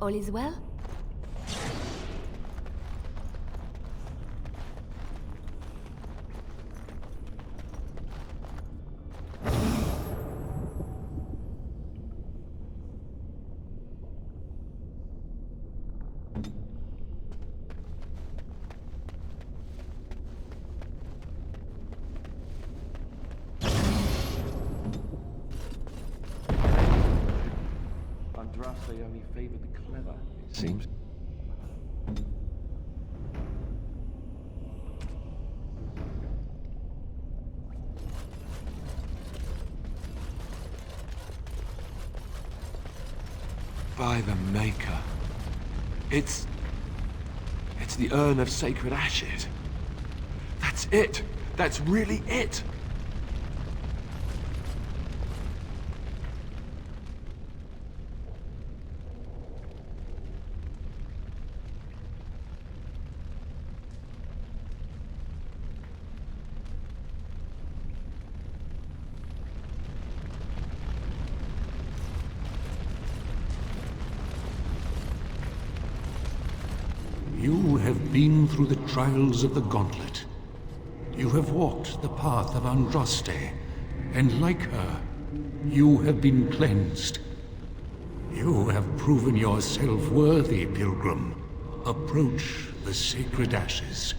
All is well? Andraste only favored the clever, it seems. By the Maker. It's the Urn of Sacred Ashes. That's it! That's really it! You have been through the trials of the Gauntlet. You have walked the path of Andraste, and like her, you have been cleansed. You have proven yourself worthy, Pilgrim. Approach the sacred ashes.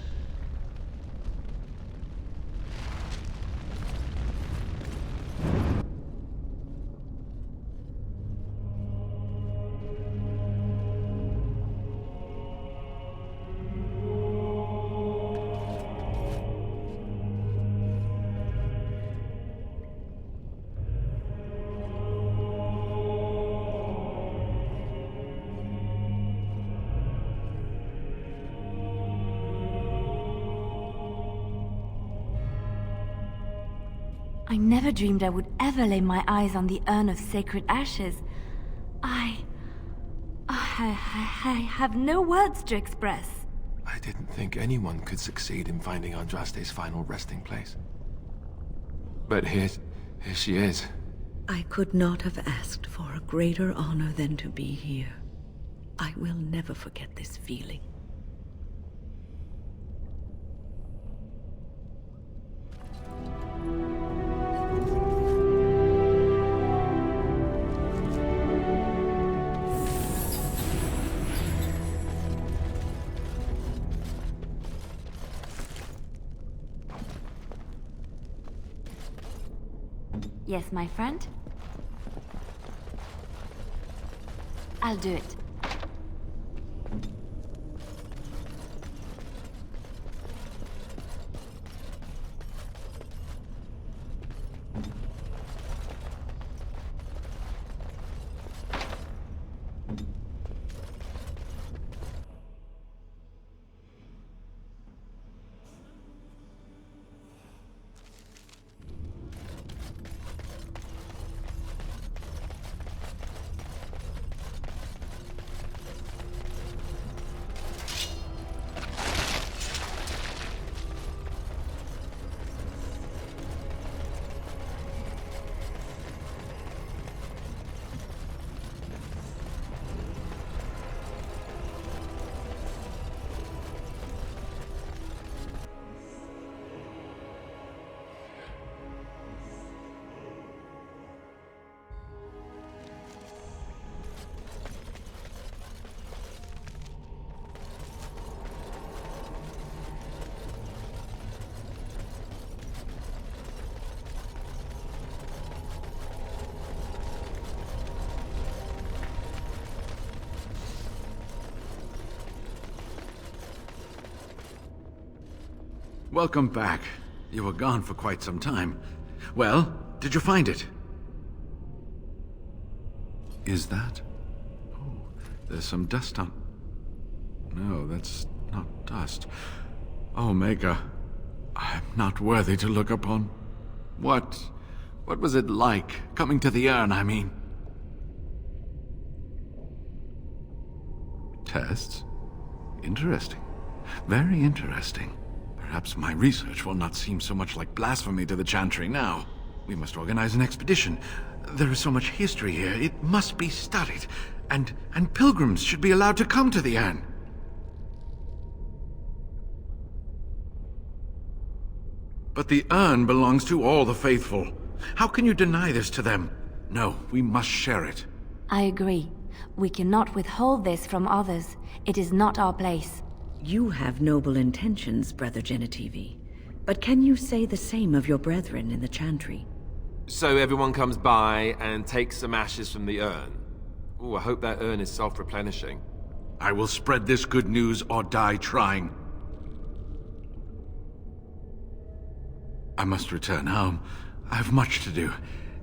I never dreamed I would ever lay my eyes on the Urn of Sacred Ashes. I have no words to express. I didn't think anyone could succeed in finding Andraste's final resting place. But here she is. I could not have asked for a greater honor than to be here. I will never forget this feeling. Yes, my friend? I'll do it. Welcome back. You were gone for quite some time. Well, did you find it? Is that? Oh, there's some dust on... No, that's not dust. Oh, Maker, I'm not worthy to look upon. What was it like, coming to the urn, I mean? Tests? Interesting. Very interesting. Perhaps my research will not seem so much like blasphemy to the Chantry now. We must organize an expedition. There is so much history here, it must be studied. And pilgrims should be allowed to come to the urn. But the urn belongs to all the faithful. How can you deny this to them? No, we must share it. I agree. We cannot withhold this from others. It is not our place. You have noble intentions, Brother Genitivi. But can you say the same of your brethren in the Chantry? So everyone comes by and takes some ashes from the urn. Ooh, I hope that urn is self-replenishing. I will spread this good news or die trying. I must return home. I have much to do.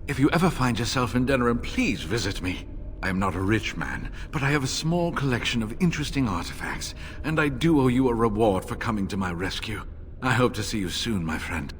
If you ever find yourself in Denerim, please visit me. I am not a rich man, but I have a small collection of interesting artifacts, and I do owe you a reward for coming to my rescue. I hope to see you soon, my friend.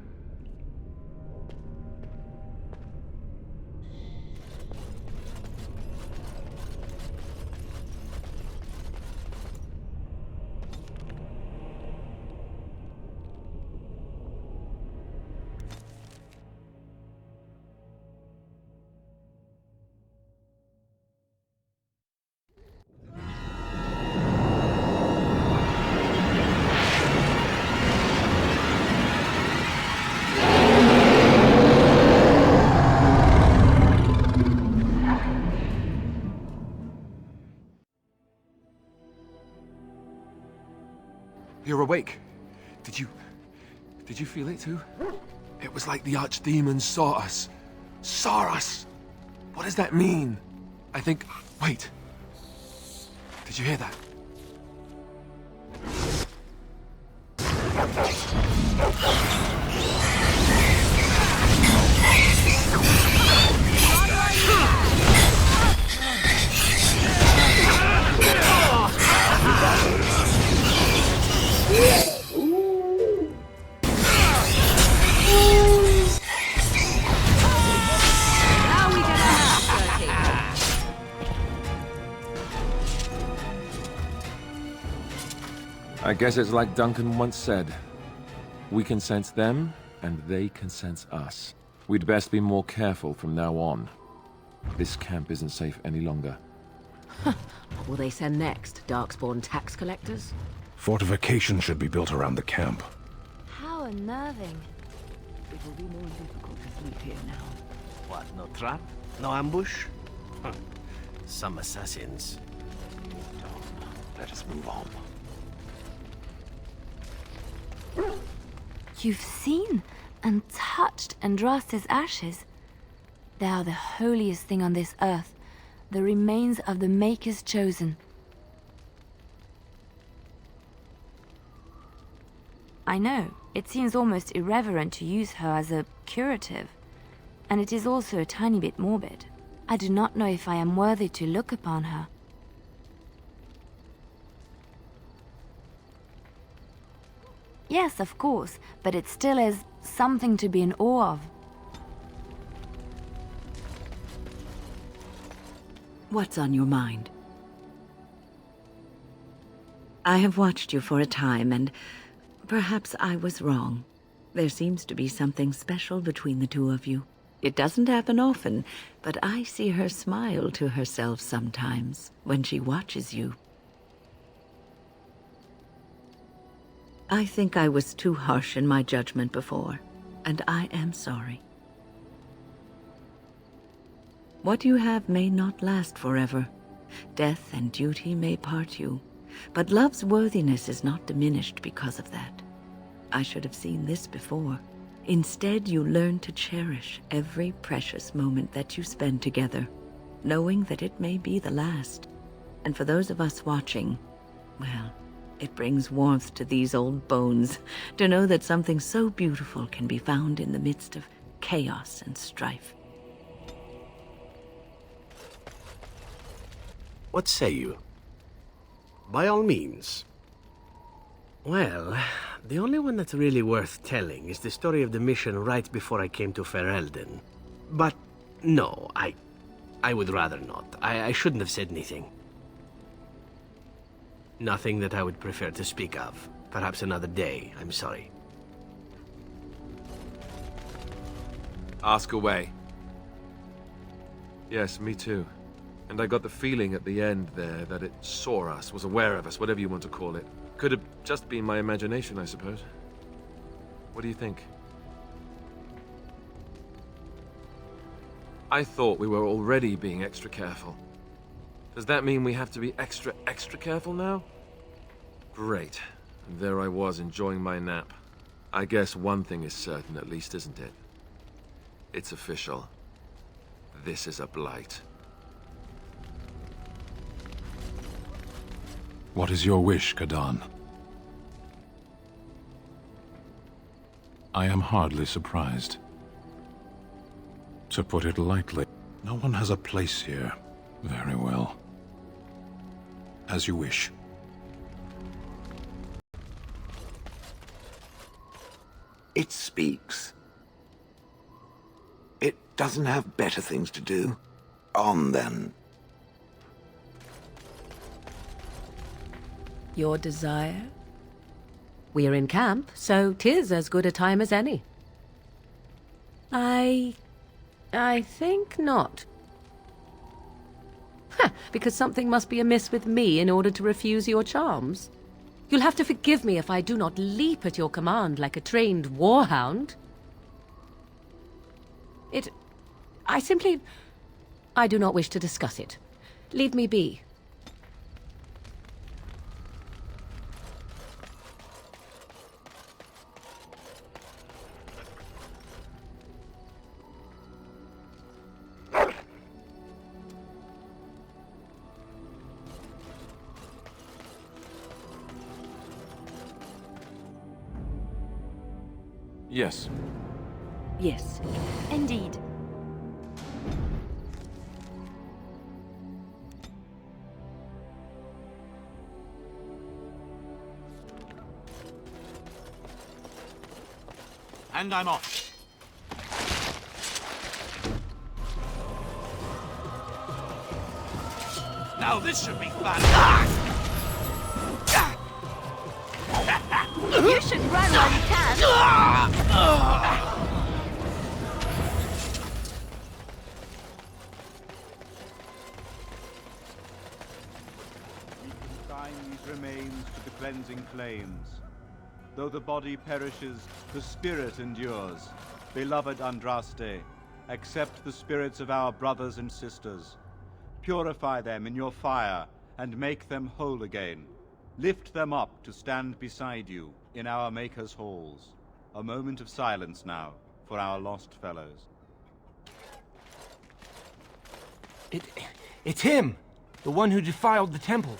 You're awake. Did you feel it too? It was like the archdemons saw us. Saw us! What does that mean? I think... Wait. Did you hear that? I guess it's like Duncan once said. We can sense them, and they can sense us. We'd best be more careful from now on. This camp isn't safe any longer. What will they send next? Darkspawn tax collectors? Fortification should be built around the camp. How unnerving. It will be more difficult to sleep here now. What, no trap? No ambush? Some assassins. Let us move on. You've seen and touched Andraste's ashes. They are the holiest thing on this earth, the remains of the Maker's Chosen. I know, it seems almost irreverent to use her as a curative, and it is also a tiny bit morbid. I do not know if I am worthy to look upon her. Yes, of course, but it still is something to be in awe of. What's on your mind? I have watched you for a time, and perhaps I was wrong. There seems to be something special between the two of you. It doesn't happen often, but I see her smile to herself sometimes when she watches you. I think I was too harsh in my judgment before, and I am sorry. What you have may not last forever. Death and duty may part you, but love's worthiness is not diminished because of that. I should have seen this before. Instead, you learn to cherish every precious moment that you spend together, knowing that it may be the last. And for those of us watching, well, it brings warmth to these old bones to know that something so beautiful can be found in the midst of chaos and strife. What say you? By all means. Well, the only one that's really worth telling is the story of the mission right before I came to Ferelden. But no, I would rather not. I shouldn't have said anything. Nothing that I would prefer to speak of. Perhaps another day, I'm sorry. Ask away. Yes, me too. And I got the feeling at the end there that it saw us, was aware of us, whatever you want to call it. Could have just been my imagination, I suppose. What do you think? I thought we were already being extra careful. Does that mean we have to be extra careful now? Great. And there I was, enjoying my nap. I guess one thing is certain at least, isn't it? It's official. This is a blight. What is your wish, Kadan? I am hardly surprised. To put it lightly, no one has a place here. Very well. As you wish. It speaks. It doesn't have better things to do. On, then. Your desire? We're in camp, so 'tis as good a time as any. I think not. Because something must be amiss with me in order to refuse your charms. You'll have to forgive me if I do not leap at your command like a trained warhound. I do not wish to discuss it. Leave me be. Yes. Yes. Indeed. And I'm off. Now this should be fun. You should run while you can. cleansing flames. Though the body perishes, the spirit endures. Beloved Andraste, accept the spirits of our brothers and sisters. Purify them in your fire and make them whole again. Lift them up to stand beside you in our Maker's halls. A moment of silence now for our lost fellows. It's him! The one who defiled the temple.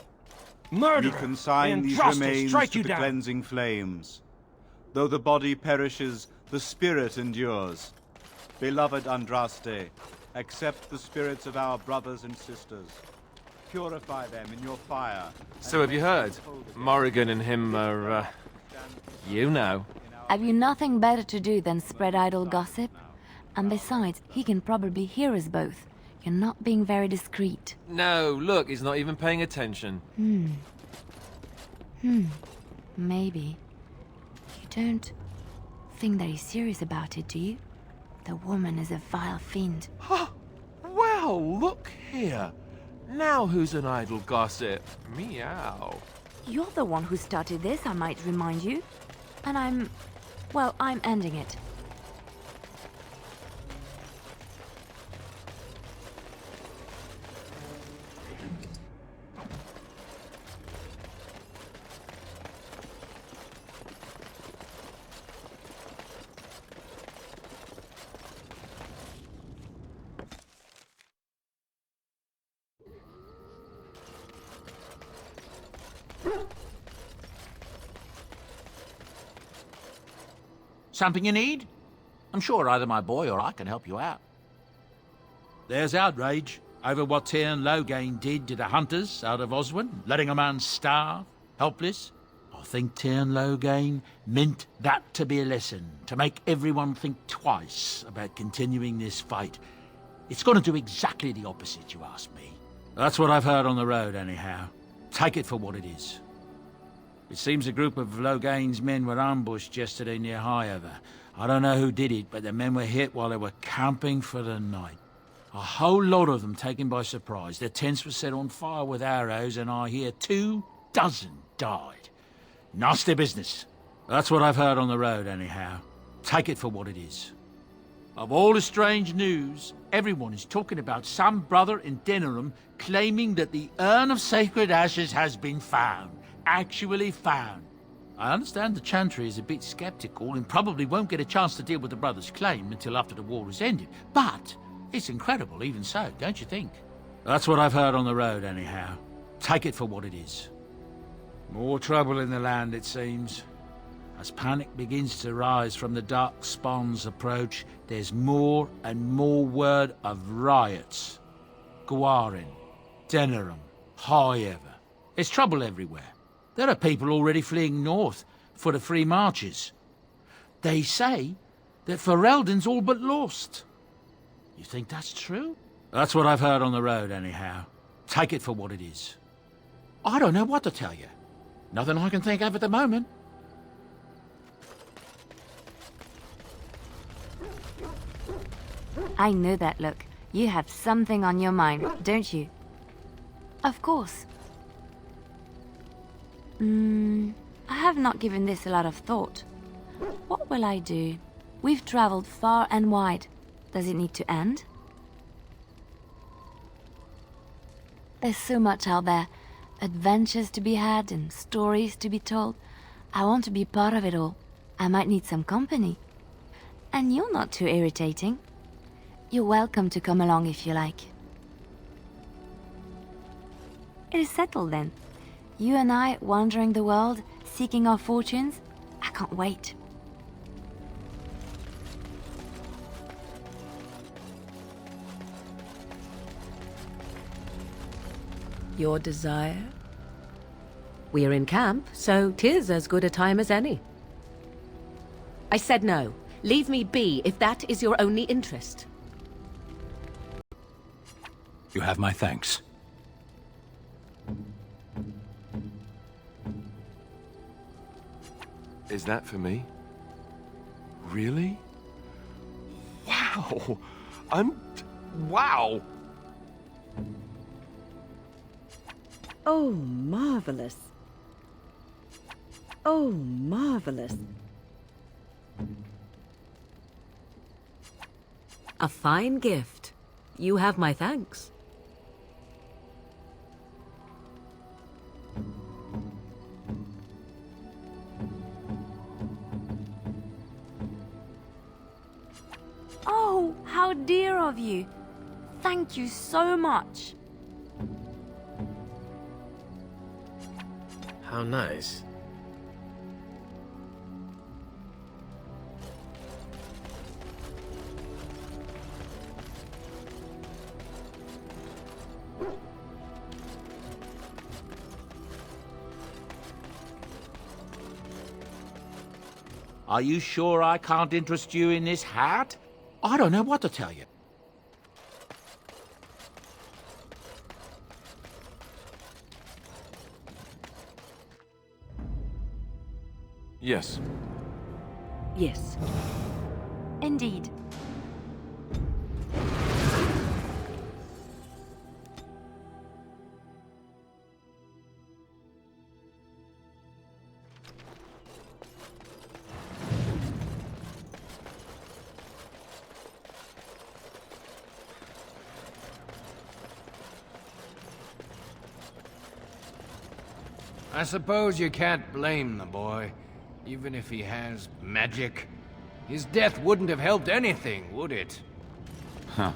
Murderer! We consign these remains to the cleansing flames. Though the body perishes, the spirit endures. Beloved Andraste, accept the spirits of our brothers and sisters. Purify them in your fire. So have you heard? Morrigan and him are, you know. Have you nothing better to do than spread idle gossip? And besides, he can probably hear us both. You're not being very discreet. No, look, he's not even paying attention. Maybe. You don't think that he's serious about it, do you? The woman is a vile fiend. Well, look here. Now who's an idle gossip? Meow. You're the one who started this, I might remind you. And I'm ending it. Something you need? I'm sure either my boy or I can help you out. There's outrage over what Tyrn Loghain did to the hunters out of Oswin, letting a man starve, helpless. I think Tyrn Loghain meant that to be a lesson, to make everyone think twice about continuing this fight. It's going to do exactly the opposite, you ask me. That's what I've heard on the road, anyhow. Take it for what it is. It seems a group of Loghain's men were ambushed yesterday near Highover. I don't know who did it, but the men were hit while they were camping for the night. A whole lot of them taken by surprise. Their tents were set on fire with arrows, and I hear 24 died. Nasty business. That's what I've heard on the road, anyhow. Take it for what it is. Of all the strange news, everyone is talking about some brother in Denerim claiming that the urn of sacred ashes has been found. Actually found. I understand the Chantry is a bit skeptical and probably won't get a chance to deal with the brother's claim until after the war is ended. But it's incredible even so, don't you think? That's what I've heard on the road, anyhow. Take it for what it is. More trouble in the land, it seems. As panic begins to rise from the dark spawn's approach, there's more and more word of riots. Gwarin, Denerim, Highover. There's trouble everywhere. There are people already fleeing north for the free marches. They say that Ferelden's all but lost. You think that's true? That's what I've heard on the road, anyhow. Take it for what it is. I don't know what to tell you. Nothing I can think of at the moment. I know that look. You have something on your mind, don't you? Of course. I have not given this a lot of thought. What will I do? We've traveled far and wide. Does it need to end? There's so much out there. Adventures to be had and stories to be told. I want to be part of it all. I might need some company. And you're not too irritating. You're welcome to come along if you like. It is settled then. You and I wandering the world, seeking our fortunes. I can't wait. Your desire? We're in camp, so 'tis as good a time as any. I said no. Leave me be if that is your only interest. You have my thanks. Is that for me? Really? Wow! Wow! Oh, marvelous. Oh, marvelous. A fine gift. You have my thanks. Oh, how dear of you. Thank you so much. How nice. Are you sure I can't interest you in this hat? I don't know what to tell you. Yes. Yes. Indeed. I suppose you can't blame the boy, even if he has magic. His death wouldn't have helped anything, would it? Huh.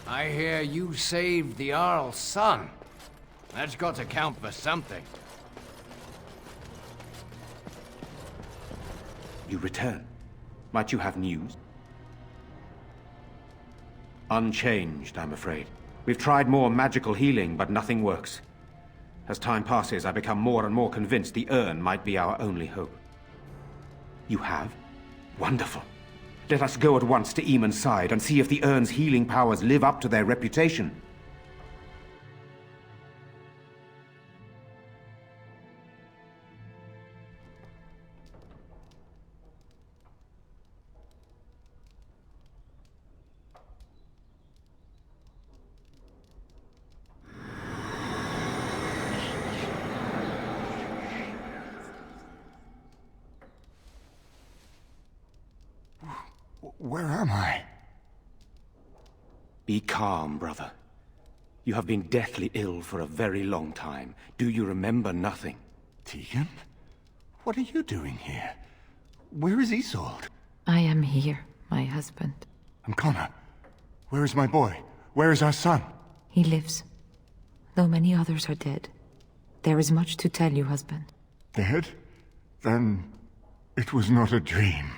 I hear you saved the Jarl's son. That's got to count for something. You return. Might you have news? Unchanged, I'm afraid. We've tried more magical healing, but nothing works. As time passes, I become more and more convinced the urn might be our only hope. You have? Wonderful. Let us go at once to Eamon's side and see if the urn's healing powers live up to their reputation. Where am I? Be calm, brother. You have been deathly ill for a very long time. Do you remember nothing? Tegan? What are you doing here? Where is Isolde? I am here, my husband. And Connor? Where is my boy? Where is our son? He lives, though many others are dead. There is much to tell you, husband. Dead? Then it was not a dream.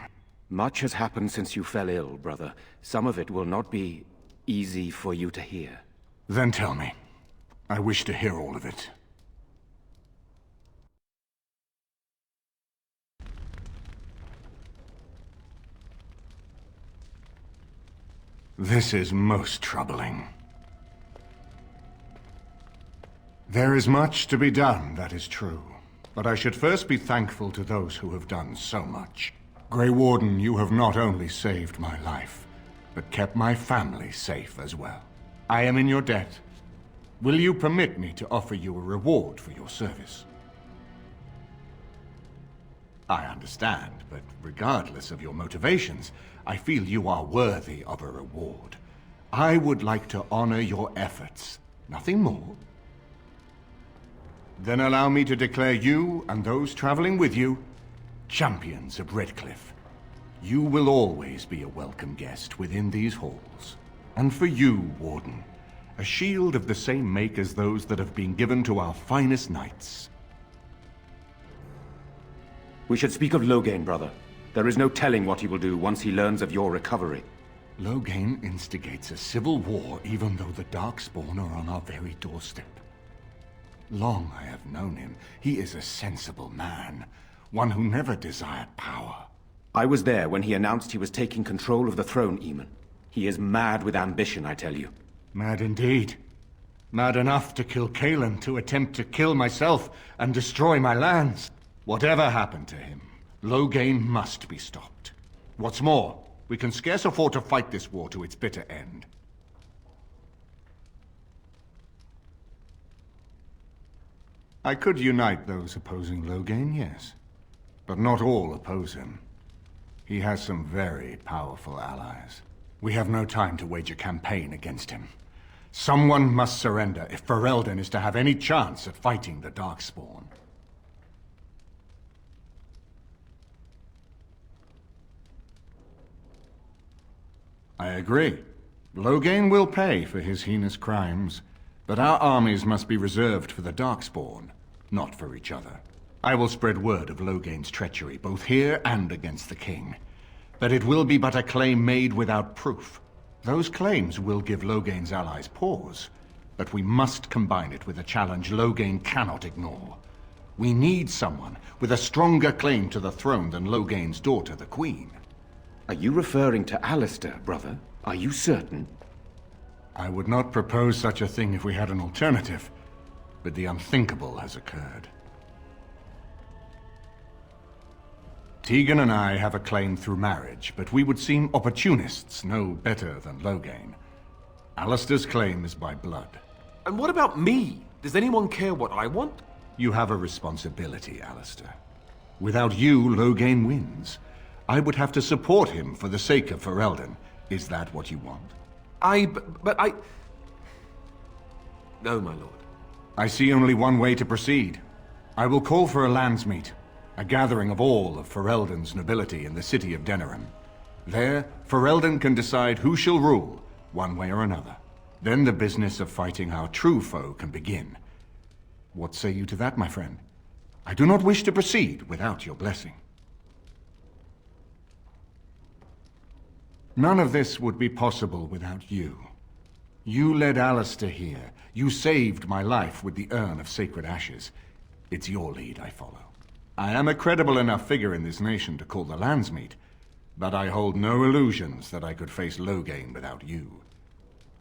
Much has happened since you fell ill, brother. Some of it will not be easy for you to hear. Then tell me. I wish to hear all of it. This is most troubling. There is much to be done, that is true. But I should first be thankful to those who have done so much. Grey Warden, you have not only saved my life, but kept my family safe as well. I am in your debt. Will you permit me to offer you a reward for your service? I understand, but regardless of your motivations, I feel you are worthy of a reward. I would like to honor your efforts, nothing more. Then allow me to declare you and those traveling with you champions of Redcliffe. You will always be a welcome guest within these halls. And for you, Warden, a shield of the same make as those that have been given to our finest knights. We should speak of Loghain, brother. There is no telling what he will do once he learns of your recovery. Loghain instigates a civil war even though the Darkspawn are on our very doorstep. Long I have known him. He is a sensible man. One who never desired power. I was there when he announced he was taking control of the throne, Eamon. He is mad with ambition, I tell you. Mad indeed. Mad enough to kill Cailan, to attempt to kill myself and destroy my lands. Whatever happened to him, Loghain must be stopped. What's more, we can scarce afford to fight this war to its bitter end. I could unite those opposing Loghain, yes. But not all oppose him. He has some very powerful allies. We have no time to wage a campaign against him. Someone must surrender if Ferelden is to have any chance at fighting the Darkspawn. I agree. Loghain will pay for his heinous crimes, but our armies must be reserved for the Darkspawn, not for each other. I will spread word of Loghain's treachery, both here and against the king. But it will be but a claim made without proof. Those claims will give Loghain's allies pause, but we must combine it with a challenge Loghain cannot ignore. We need someone with a stronger claim to the throne than Loghain's daughter, the Queen. Are you referring to Alistair, brother? Are you certain? I would not propose such a thing if we had an alternative, but the unthinkable has occurred. Tegan and I have a claim through marriage, but we would seem opportunists no better than Loghain. Alistair's claim is by blood. And what about me? Does anyone care what I want? You have a responsibility, Alistair. Without you, Loghain wins. I would have to support him for the sake of Ferelden. Is that what you want? But I... No, my lord. I see only one way to proceed. I will call for a landsmeet, a gathering of all of Ferelden's nobility in the city of Denerim. There, Ferelden can decide who shall rule, one way or another. Then the business of fighting our true foe can begin. What say you to that, my friend? I do not wish to proceed without your blessing. None of this would be possible without you. You led Alistair here. You saved my life with the urn of sacred ashes. It's your lead I follow. I am a credible enough figure in this nation to call the landsmeet, but I hold no illusions that I could face Loghain without you.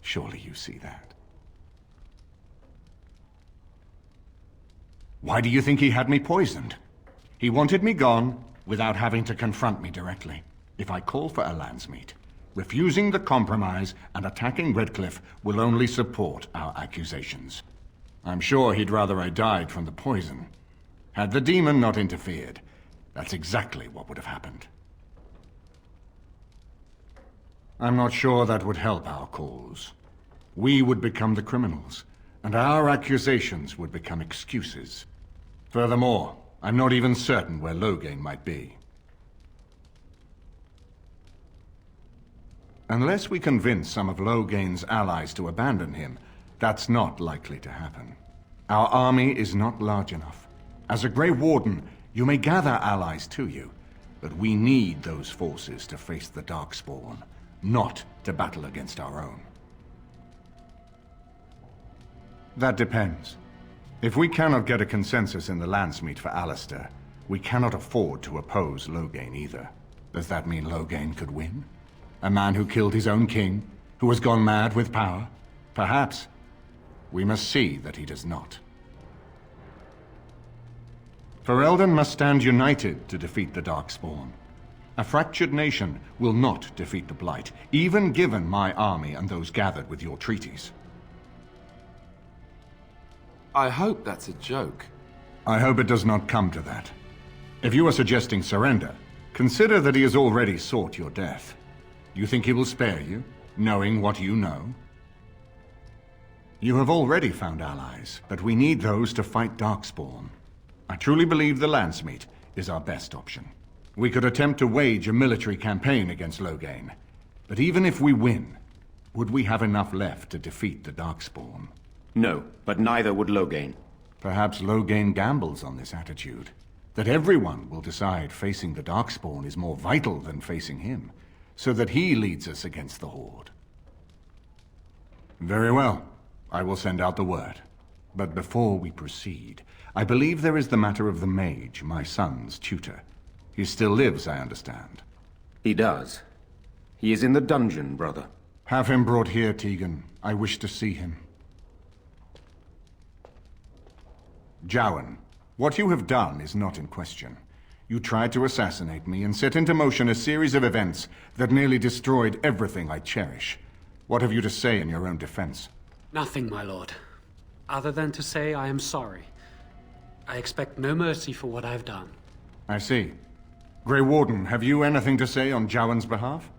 Surely you see that. Why do you think he had me poisoned? He wanted me gone without having to confront me directly. If I call for a landsmeet, refusing the compromise and attacking Redcliffe will only support our accusations. I'm sure he'd rather I died from the poison. Had the demon not interfered, that's exactly what would have happened. I'm not sure that would help our cause. We would become the criminals, and our accusations would become excuses. Furthermore, I'm not even certain where Loghain might be. Unless we convince some of Loghain's allies to abandon him, that's not likely to happen. Our army is not large enough. As a Grey Warden, you may gather allies to you, but we need those forces to face the Darkspawn, not to battle against our own. That depends. If we cannot get a consensus in the landsmeet for Alistair, we cannot afford to oppose Loghain either. Does that mean Loghain could win? A man who killed his own king, who has gone mad with power? Perhaps. We must see that he does not. Ferelden must stand united to defeat the Darkspawn. A fractured nation will not defeat the Blight, even given my army and those gathered with your treaties. I hope that's a joke. I hope it does not come to that. If you are suggesting surrender, consider that he has already sought your death. You think he will spare you, knowing what you know? You have already found allies, but we need those to fight Darkspawn. I truly believe the landsmeet is our best option. We could attempt to wage a military campaign against Loghain, but even if we win, would we have enough left to defeat the Darkspawn? No, but neither would Loghain. Perhaps Loghain gambles on this attitude, that everyone will decide facing the Darkspawn is more vital than facing him, so that he leads us against the Horde. Very well. I will send out the word. But before we proceed, I believe there is the matter of the mage, my son's tutor. He still lives, I understand. He does. He is in the dungeon, brother. Have him brought here, Tegan. I wish to see him. Jowan, what you have done is not in question. You tried to assassinate me and set into motion a series of events that nearly destroyed everything I cherish. What have you to say in your own defense? Nothing, my lord. Other than to say I am sorry. I expect no mercy for what I've done. I see. Grey Warden, have you anything to say on Jowan's behalf?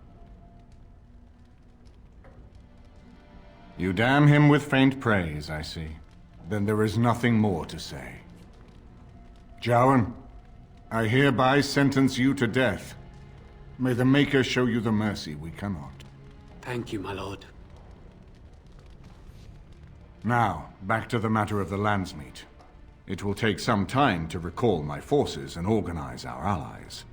You damn him with faint praise, I see. Then there is nothing more to say. Jowan, I hereby sentence you to death. May the Maker show you the mercy we cannot. Thank you, my lord. Now, back to the matter of the Landsmeet. It will take some time to recall my forces and organize our allies.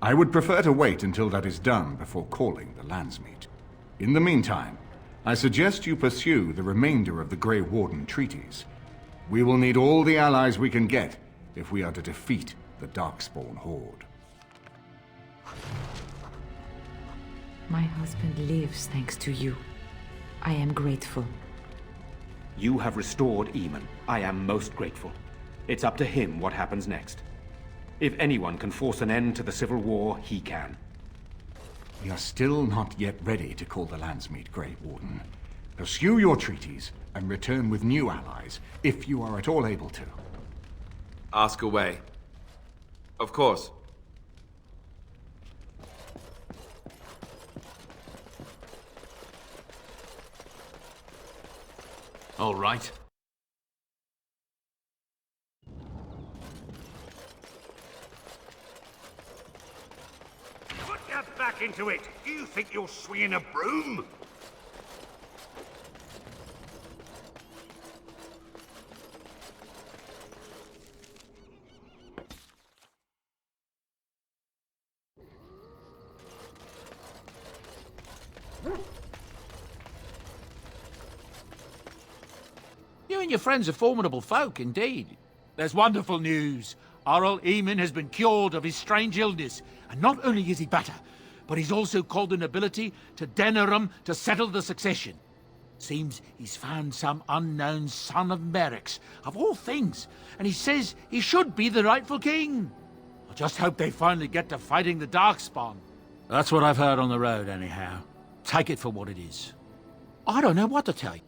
I would prefer to wait until that is done before calling the Landsmeet. In the meantime, I suggest you pursue the remainder of the Grey Warden treaties. We will need all the allies we can get if we are to defeat the Darkspawn Horde. My husband lives thanks to you. I am grateful. You have restored Eamon. I am most grateful. It's up to him what happens next. If anyone can force an end to the Civil War, he can. We are still not yet ready to call the Landsmeet, Grey Warden. Pursue your treaties and return with new allies, if you are at all able to. Ask away. Of course. All right. Put your back into it. Do you think you're swinging a broom? You and your friends are formidable folk, indeed. There's wonderful news. Our old Eamon has been cured of his strange illness, and not only is he better, but he's also called the nobility to Denerim to settle the succession. Seems he's found some unknown son of Merrick's, of all things, and he says he should be the rightful king. I just hope they finally get to fighting the Darkspawn. That's what I've heard on the road, anyhow. Take it for what it is. I don't know what to tell you.